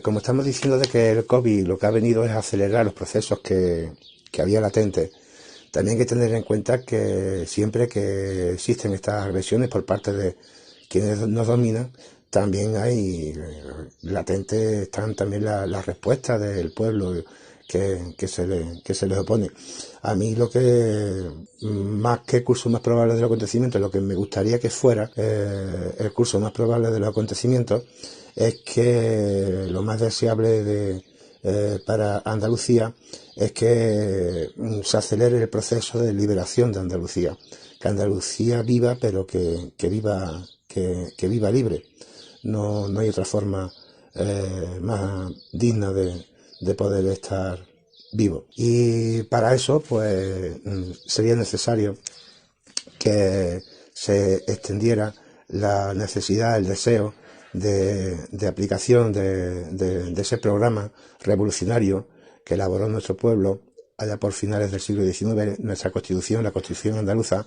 como estamos diciendo de que el COVID lo que ha venido es acelerar los procesos que había latentes, también hay que tener en cuenta que siempre que existen estas agresiones por parte de quienes nos dominan, también hay latentes, están también las respuestas del pueblo que se les opone. A mí lo que, más que el curso más probable de los acontecimientos, lo que me gustaría que fuera el curso más probable de los acontecimientos es que lo más deseable para Andalucía es que se acelere el proceso de liberación de Andalucía. Que Andalucía viva, pero que viva libre. No hay otra forma más digna de poder estar vivo. Y para eso, pues, sería necesario que se extendiera la necesidad, el deseo de aplicación de ese programa revolucionario que elaboró nuestro pueblo allá por finales del siglo XIX, nuestra Constitución, la Constitución andaluza,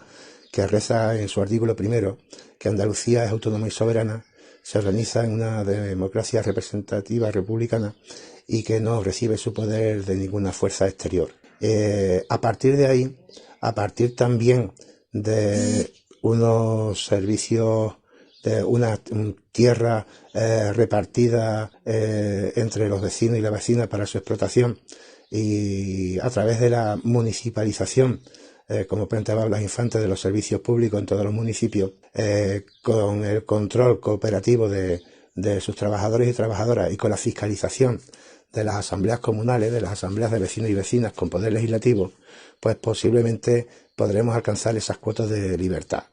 que reza en su artículo primero que Andalucía es autónoma y soberana, se organiza en una democracia representativa republicana y que no recibe su poder de ninguna fuerza exterior. A partir de ahí, a partir también de unos servicios, de una tierra repartida entre los vecinos y la vecina para su explotación, y a través de la municipalización como planteaba Blas Infante, de los servicios públicos en todos los municipios, con el control cooperativo de sus trabajadores y trabajadoras y con la fiscalización de las asambleas comunales, de las asambleas de vecinos y vecinas con poder legislativo, pues posiblemente podremos alcanzar esas cuotas de libertad.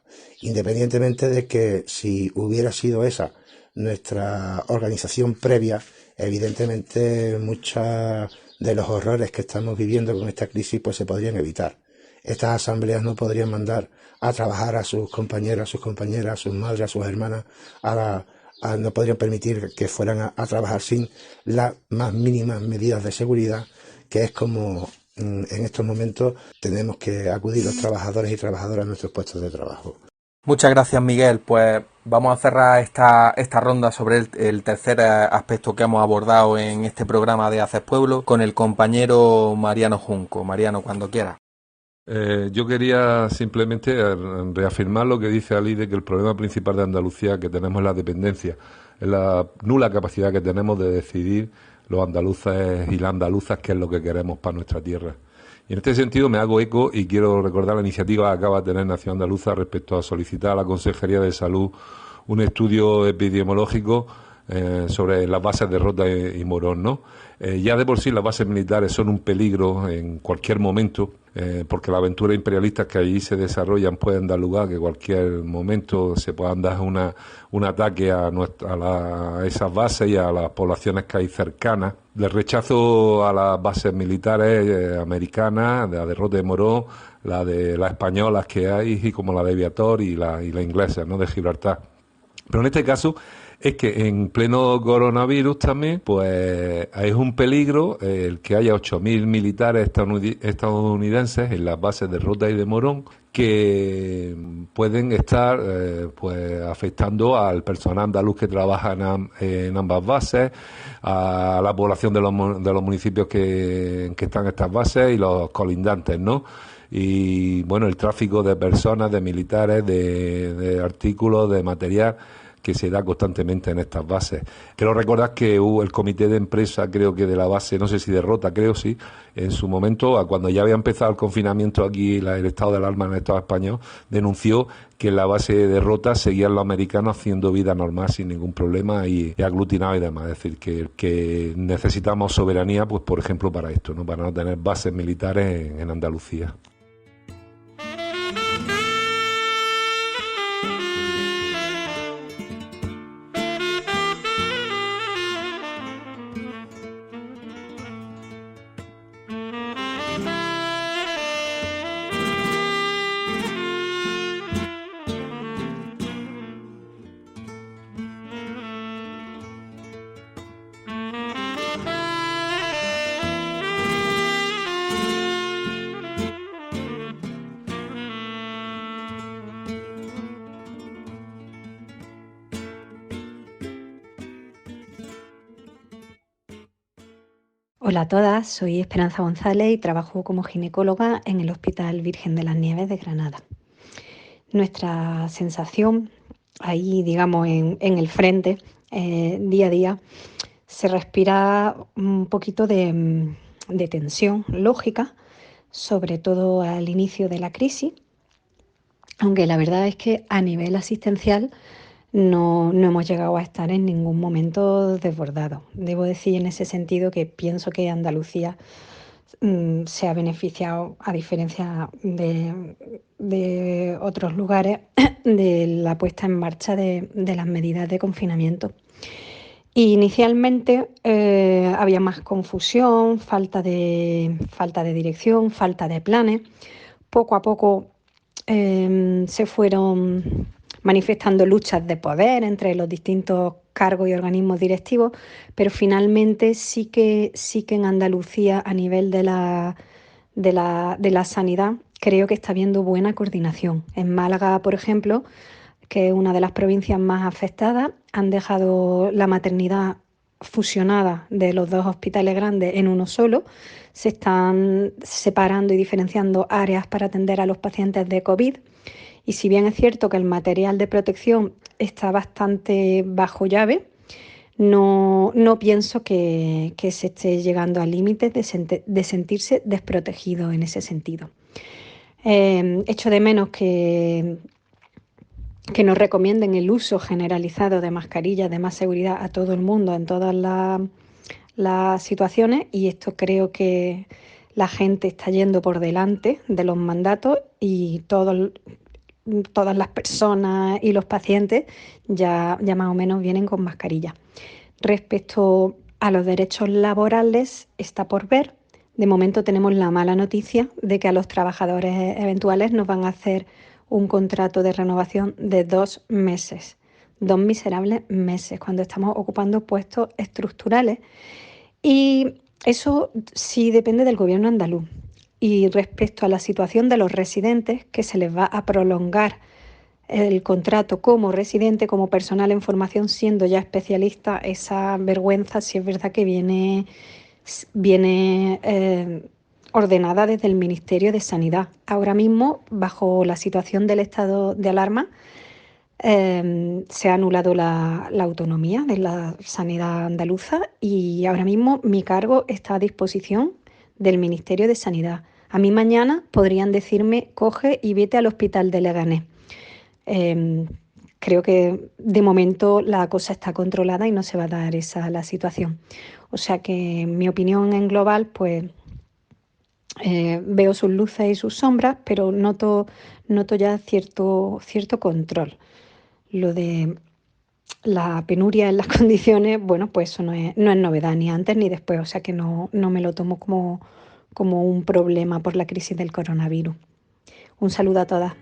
Independientemente de que si hubiera sido esa nuestra organización previa, evidentemente muchos de los horrores que estamos viviendo con esta crisis pues se podrían evitar. Estas asambleas no podrían mandar a trabajar a sus compañeros, a sus compañeras, a sus madres, a sus hermanas, no podrían permitir que fueran a trabajar sin las más mínimas medidas de seguridad, que es como en estos momentos tenemos que acudir los trabajadores y trabajadoras a nuestros puestos de trabajo. Muchas gracias, Miguel. Pues vamos a cerrar esta ronda sobre el tercer aspecto que hemos abordado en este programa de Haces Pueblo con el compañero Mariano Junco. Mariano, cuando quiera. Yo quería simplemente reafirmar lo que dice Ali, de que el problema principal de Andalucía que tenemos es la dependencia, es la nula capacidad que tenemos de decidir los andaluces y las andaluzas qué es lo que queremos para nuestra tierra. Y en este sentido me hago eco y quiero recordar la iniciativa que acaba de tener Nación Andaluza respecto a solicitar a la Consejería de Salud un estudio epidemiológico sobre las bases de Rota y Morón, ¿no? Ya de por sí las bases militares son un peligro en cualquier momento, porque las aventuras imperialistas que allí se desarrollan pueden dar lugar a que en cualquier momento se puedan dar un ataque a esas bases y a las poblaciones que hay cercanas. El rechazo a las bases militares americanas, de la de Rota y Morón, la de las españolas que hay, y como la de Viator y la inglesa, ¿no?, de Gibraltar. Pero en este caso es que en pleno coronavirus también, pues es un peligro el que haya 8.000 militares estadounidenses en las bases de Rota y de Morón que pueden estar pues afectando al personal andaluz que trabaja en ambas bases, a la población de los municipios que están en estas bases y los colindantes, ¿no? Y bueno, el tráfico de personas, de militares, de artículos, de material que se da constantemente en estas bases. Quiero recordar que hubo el comité de empresa, creo que de la base, no sé si de Rota, creo sí, en su momento, cuando ya había empezado el confinamiento aquí, el estado de alarma en el Estado español, denunció que en la base de Rota seguían los americanos haciendo vida normal sin ningún problema y aglutinados y demás. Es decir, que necesitamos soberanía, pues por ejemplo, para esto, ¿no?, para no tener bases militares en Andalucía. Hola a todas, soy Esperanza González y trabajo como ginecóloga en el Hospital Virgen de las Nieves de Granada. Nuestra sensación ahí, digamos, en el frente, día a día, se respira un poquito de tensión lógica, sobre todo al inicio de la crisis, aunque la verdad es que a nivel asistencial no hemos llegado a estar en ningún momento desbordados. Debo decir en ese sentido que pienso que Andalucía se ha beneficiado, a diferencia de otros lugares, de la puesta en marcha de las medidas de confinamiento. Inicialmente había más confusión, falta de dirección, falta de planes. Poco a poco se fueron manifestando luchas de poder entre los distintos cargos y organismos directivos, pero finalmente sí que en Andalucía, a nivel de la sanidad, creo que está habiendo buena coordinación. En Málaga, por ejemplo, que es una de las provincias más afectadas, han dejado la maternidad fusionada de los dos hospitales grandes en uno solo. Se están separando y diferenciando áreas para atender a los pacientes de COVID. Y si bien es cierto que el material de protección está bastante bajo llave, no pienso que se esté llegando a límites de sentirse desprotegido en ese sentido. Echo de menos que nos recomienden el uso generalizado de mascarillas de más seguridad a todo el mundo en todas las situaciones, y esto creo que la gente está yendo por delante de los mandatos y todas las personas y los pacientes ya más o menos vienen con mascarilla. Respecto a los derechos laborales, está por ver. De momento tenemos la mala noticia de que a los trabajadores eventuales nos van a hacer un contrato de renovación de 2 meses, 2 miserables meses, cuando estamos ocupando puestos estructurales. Y eso sí depende del gobierno andaluz. Y respecto a la situación de los residentes, que se les va a prolongar el contrato como residente, como personal en formación, siendo ya especialista, esa vergüenza sí es verdad que viene ordenada desde el Ministerio de Sanidad. Ahora mismo, bajo la situación del estado de alarma, se ha anulado la autonomía de la sanidad andaluza y ahora mismo mi cargo está a disposición del Ministerio de Sanidad. A mí mañana podrían decirme, coge y vete al hospital de Leganés. Creo que de momento la cosa está controlada y no se va a dar la situación. O sea que en mi opinión en global, pues veo sus luces y sus sombras, pero noto ya cierto control. Lo de la penuria en las condiciones, bueno, pues eso no es novedad ni antes ni después, o sea que no me lo tomo como un problema por la crisis del coronavirus. Un saludo a todas.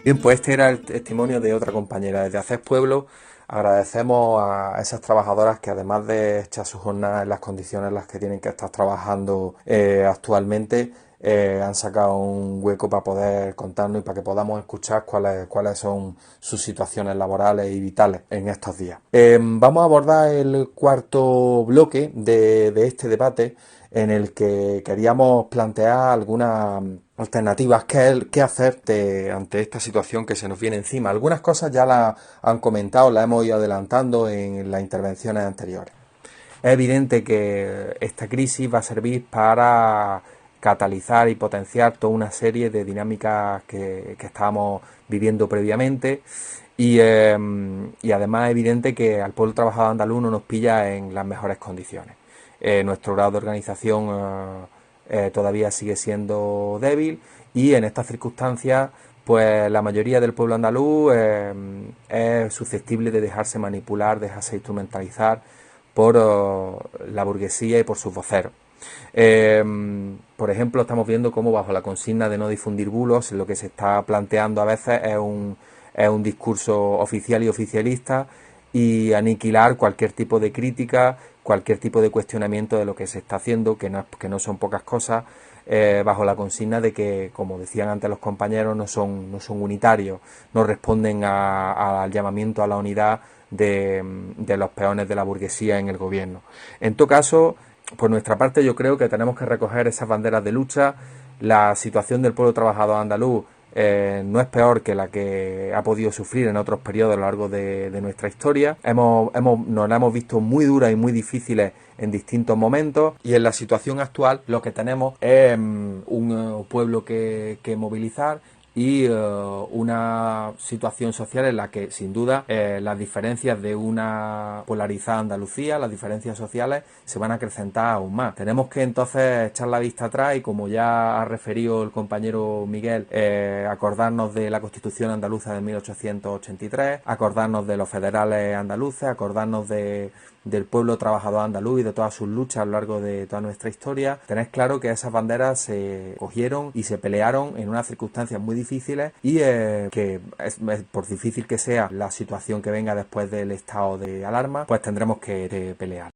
Bien, pues este era el testimonio de otra compañera. Desde Haces Pueblo agradecemos a esas trabajadoras que, además de echar su jornada en las condiciones en las que tienen que estar trabajando actualmente, han sacado un hueco para poder contarnos y para que podamos escuchar cuáles son sus situaciones laborales y vitales en estos días. Vamos a abordar el cuarto bloque de este debate, en el que queríamos plantear algunas alternativas, qué hacer ante esta situación que se nos viene encima. Algunas cosas ya las han comentado, las hemos ido adelantando en las intervenciones anteriores. Es evidente que esta crisis va a servir para catalizar y potenciar toda una serie de dinámicas que estábamos viviendo previamente, y además es evidente que al pueblo trabajador andaluz no nos pilla en las mejores condiciones. Nuestro grado de organización todavía sigue siendo débil, y en estas circunstancias pues la mayoría del pueblo andaluz es susceptible de dejarse manipular, dejarse instrumentalizar por la burguesía y por sus voceros. Por ejemplo, estamos viendo cómo, bajo la consigna de no difundir bulos, lo que se está planteando a veces es un discurso oficial y oficialista, y aniquilar cualquier tipo de crítica, cualquier tipo de cuestionamiento de lo que se está haciendo, que no son pocas cosas, bajo la consigna de que, como decían antes los compañeros, no son unitarios, no responden al llamamiento a la unidad de los peones de la burguesía en el gobierno. En todo caso, por nuestra parte, yo creo que tenemos que recoger esas banderas de lucha. La situación del pueblo trabajador andaluz no es peor que la que ha podido sufrir en otros periodos a lo largo de nuestra historia. Nos la hemos visto muy duras y muy difíciles en distintos momentos, y en la situación actual lo que tenemos es un pueblo que movilizar y una situación social en la que, sin duda, las diferencias de una polarizada Andalucía, las diferencias sociales, se van a acrecentar aún más. Tenemos que entonces echar la vista atrás y, como ya ha referido el compañero Miguel, acordarnos de la Constitución andaluza de 1883, acordarnos de los federales andaluces, acordarnos del pueblo trabajador andaluz y de todas sus luchas a lo largo de toda nuestra historia. Tened claro que esas banderas se cogieron y se pelearon en unas circunstancias muy difíciles, y que por difícil que sea la situación que venga después del estado de alarma, pues tendremos que pelear.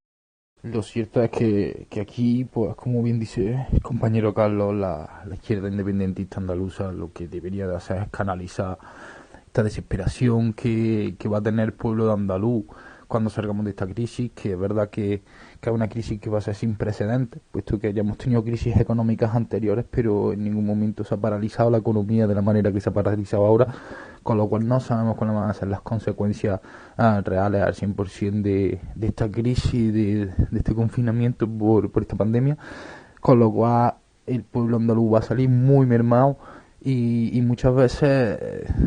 Lo cierto es que aquí, pues como bien dice el compañero Carlos, la izquierda independentista andaluza lo que debería de hacer es canalizar esta desesperación que va a tener el pueblo de andaluz cuando salgamos de esta crisis, que es verdad que es una crisis que va a ser sin precedentes, puesto que ya hemos tenido crisis económicas anteriores, pero en ningún momento se ha paralizado la economía de la manera que se ha paralizado ahora, con lo cual no sabemos cuáles van a ser las consecuencias reales al 100% de esta crisis, de este confinamiento por esta pandemia, con lo cual el pueblo andaluz va a salir muy mermado y muchas veces,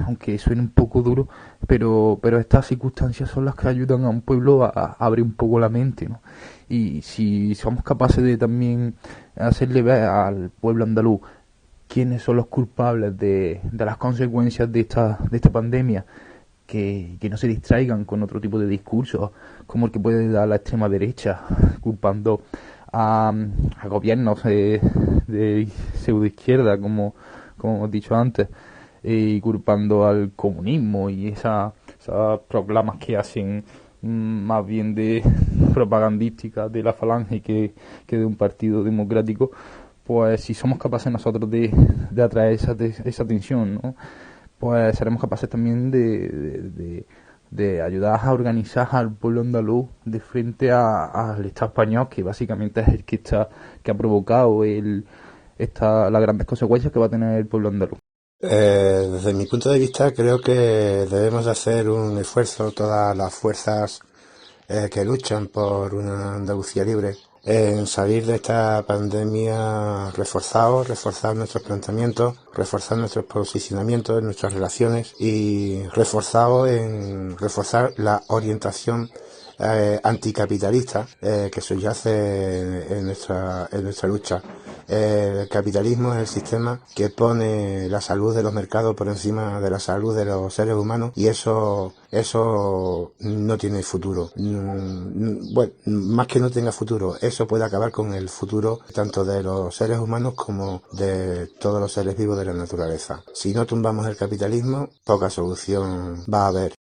aunque suene un poco duro, pero estas circunstancias son las que ayudan a un pueblo a abrir un poco la mente, ¿no? Y si somos capaces de también hacerle ver al pueblo andaluz quiénes son los culpables de las consecuencias de esta pandemia, que no se distraigan con otro tipo de discursos, como el que puede dar la extrema derecha, culpando a gobiernos de pseudoizquierda, como hemos dicho antes, y culpando al comunismo y esas proclamas que hacen más bien de propagandística de la Falange que de un partido democrático. Pues si somos capaces nosotros de atraer esa atención, ¿no? Pues seremos capaces también de ayudar a organizar al pueblo andaluz de frente al Estado español, que básicamente es el que ha provocado las grandes consecuencias que va a tener el pueblo andaluz. Desde mi punto de vista, creo que debemos hacer un esfuerzo, todas las fuerzas que luchan por una Andalucía libre, en salir de esta pandemia reforzar nuestros planteamientos, reforzar nuestros posicionamientos, nuestras relaciones y reforzar la orientación anticapitalista que subyace en nuestra lucha. El capitalismo es el sistema que pone la salud de los mercados por encima de la salud de los seres humanos, y eso no tiene futuro. Bueno, más que no tenga futuro, eso puede acabar con el futuro tanto de los seres humanos como de todos los seres vivos de la naturaleza. Si no tumbamos el capitalismo, poca solución va a haber.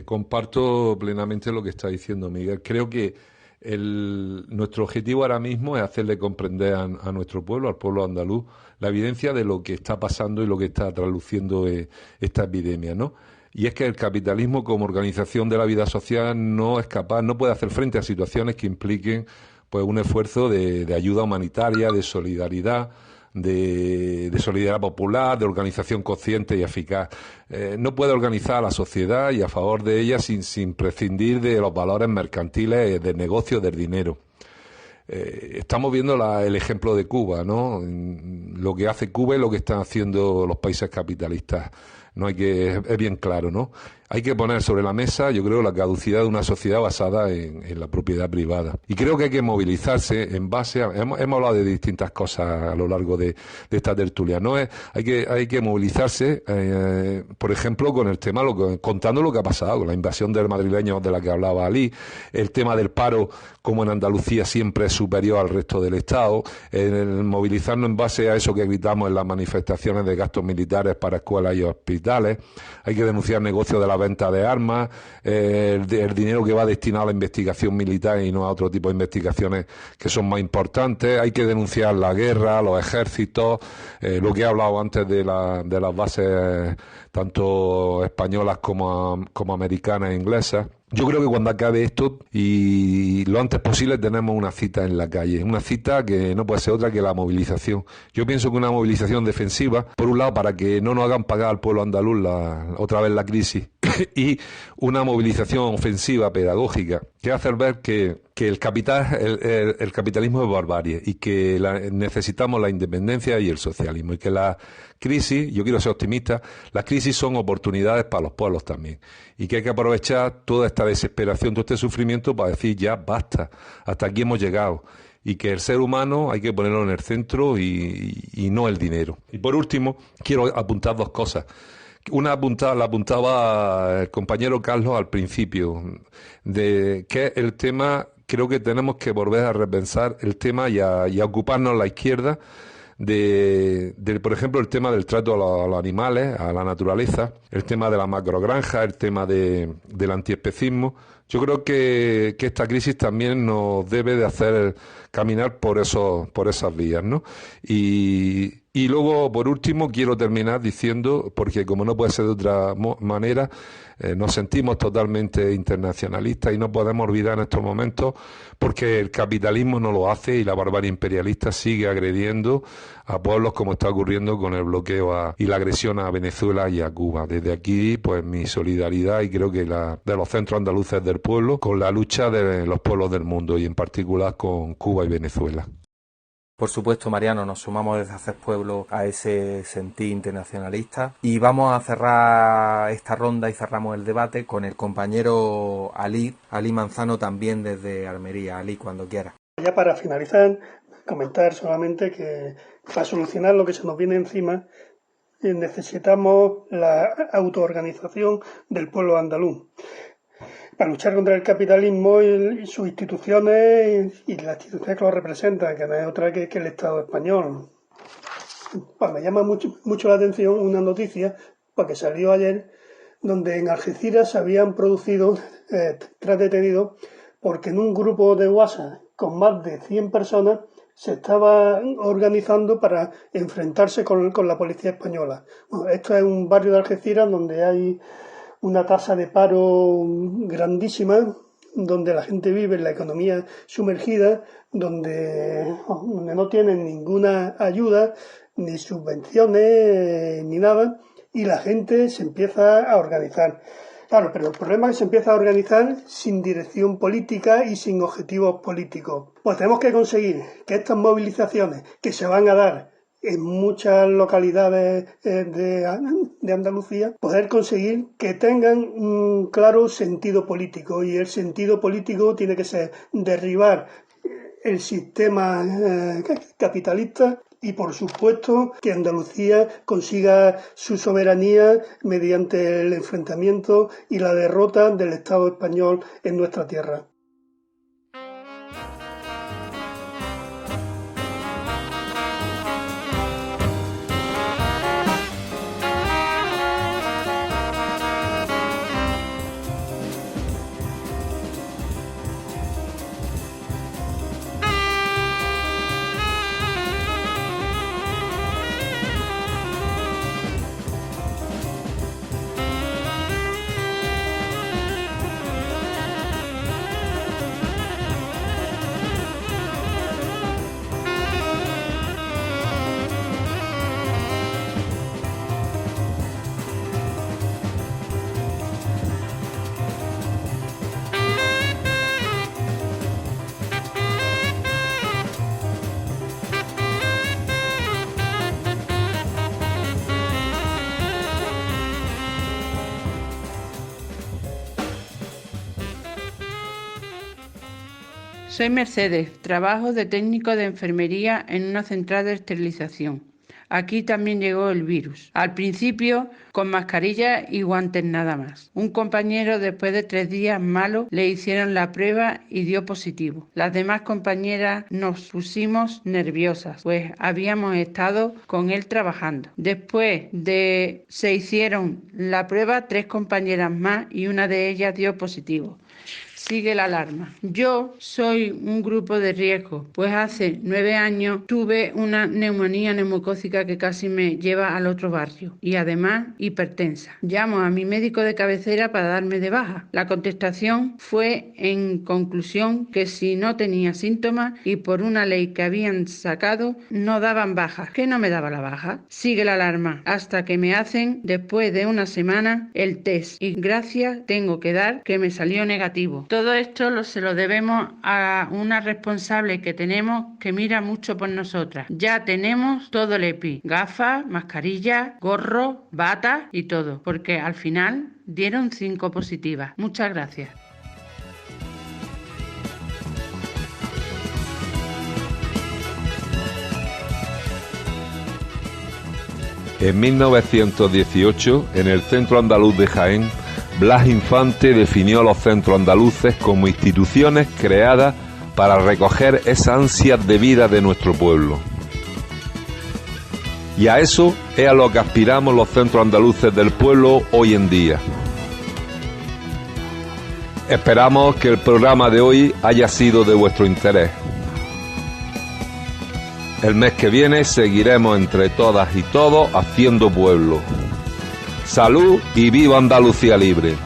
Comparto plenamente lo que está diciendo Miguel. Creo que nuestro objetivo ahora mismo es hacerle comprender a nuestro pueblo, al pueblo andaluz, la evidencia de lo que está pasando y lo que está traduciendo esta epidemia, ¿no? Y es que el capitalismo como organización de la vida social no puede hacer frente a situaciones que impliquen pues un esfuerzo de ayuda humanitaria, de solidaridad, de solidaridad popular, de organización consciente y eficaz. No puede organizar a la sociedad y a favor de ella sin prescindir de los valores mercantiles del negocio, del dinero. Estamos viendo el ejemplo de Cuba, ¿no? Lo que hace Cuba y lo que están haciendo los países capitalistas. Es bien claro, ¿no? Hay que poner sobre la mesa, yo creo, la caducidad de una sociedad basada en la propiedad privada. Y creo que hay que movilizarse en base a... Hemos hablado de distintas cosas a lo largo de esta tertulia, ¿no? Hay que movilizarse, por ejemplo, con el tema, contando lo que ha pasado, con la invasión del madrileño de la que hablaba Ali, el tema del paro, como en Andalucía siempre es superior al resto del Estado, movilizarnos en base a eso que gritamos en las manifestaciones de gastos militares para escuelas y hospitales. Hay que denunciar negocios de la venta de armas, el dinero que va destinado a la investigación militar y no a otro tipo de investigaciones que son más importantes. Hay que denunciar la guerra, los ejércitos, lo que he hablado antes de las bases tanto españolas como americanas e inglesas. Yo creo que cuando acabe esto y lo antes posible tenemos una cita en la calle, una cita que no puede ser otra que la movilización. Yo pienso que una movilización defensiva, por un lado para que no nos hagan pagar al pueblo andaluz otra vez la crisis, y una movilización ofensiva pedagógica que hace ver que el capitalismo es barbarie y que necesitamos la independencia y el socialismo, y que la crisis, yo quiero ser optimista, las crisis son oportunidades para los pueblos también, y que hay que aprovechar toda esta desesperación, todo este sufrimiento para decir ya basta, hasta aquí hemos llegado, y que el ser humano hay que ponerlo en el centro y no el dinero. Y por último, quiero apuntar dos cosas. La apuntaba el compañero Carlos al principio, de que el tema, creo que tenemos que volver a repensar el tema y a ocuparnos la izquierda por ejemplo, el tema del trato a los animales, a la naturaleza, el tema de la macrogranja, el tema del antiespecismo. Yo creo que esta crisis también nos debe de hacer caminar por esas vías, ¿no? Y luego, por último, quiero terminar diciendo, porque como no puede ser de otra manera, nos sentimos totalmente internacionalistas y no podemos olvidar en estos momentos, porque el capitalismo no lo hace y la barbarie imperialista sigue agrediendo a pueblos, como está ocurriendo con el bloqueo y la agresión a Venezuela y a Cuba. Desde aquí, pues mi solidaridad, y creo que la de los centros andaluces del pueblo, con la lucha de los pueblos del mundo y en particular con Cuba y Venezuela. Por supuesto, Mariano, nos sumamos desde Hacer Pueblo a ese sentir internacionalista y vamos a cerrar esta ronda y cerramos el debate con el compañero Ali Manzano, también desde Almería. Ali, cuando quiera. Ya para finalizar, comentar solamente que para solucionar lo que se nos viene encima necesitamos la autoorganización del pueblo andaluz. Para luchar contra el capitalismo y sus instituciones y las instituciones que lo representan, que no es otra que el Estado español. Pues me llama mucho la atención una noticia porque salió ayer, donde en Algeciras se habían producido 3 detenidos porque en un grupo de WhatsApp con más de 100 personas se estaba organizando para enfrentarse con la policía española. Bueno, esto es un barrio de Algeciras donde hay una tasa de paro grandísima, donde la gente vive en la economía sumergida, donde no tienen ninguna ayuda, ni subvenciones, ni nada, y la gente se empieza a organizar. Claro, pero el problema es que se empieza a organizar sin dirección política y sin objetivos políticos. Pues tenemos que conseguir que estas movilizaciones que se van a dar en muchas localidades de Andalucía, poder conseguir que tengan un claro sentido político, y el sentido político tiene que ser derribar el sistema capitalista y, por supuesto, que Andalucía consiga su soberanía mediante el enfrentamiento y la derrota del Estado español en nuestra tierra. Soy Mercedes, trabajo de técnico de enfermería en una central de esterilización. Aquí también llegó el virus. Al principio con mascarilla y guantes nada más. Un compañero, después de 3 días malos, le hicieron la prueba y dio positivo. Las demás compañeras nos pusimos nerviosas, pues habíamos estado con él trabajando. Después se hicieron la prueba 3 compañeras más y una de ellas dio positivo. Sigue la alarma. Yo soy un grupo de riesgo, pues hace 9 años tuve una neumonía neumocócica que casi me lleva al otro barrio y además hipertensa. Llamo a mi médico de cabecera para darme de baja. La contestación fue en conclusión que si no tenía síntomas y por una ley que habían sacado no daban baja. ¿Qué no me daba la baja? Sigue la alarma hasta que me hacen después de una semana el test y gracias tengo que dar que me salió negativo. Todo esto se lo debemos a una responsable que tenemos que mira mucho por nosotras. Ya tenemos todo el EPI, gafas, mascarilla, gorro, bata y todo, porque al final dieron 5 positivas. Muchas gracias. En 1918, en el Centro Andaluz de Jaén, Blas Infante definió a los centros andaluces como instituciones creadas para recoger esas ansias de vida de nuestro pueblo. Y a eso es a lo que aspiramos los centros andaluces del pueblo hoy en día. Esperamos que el programa de hoy haya sido de vuestro interés. El mes que viene seguiremos entre todas y todos haciendo pueblo. Salud y viva Andalucía libre.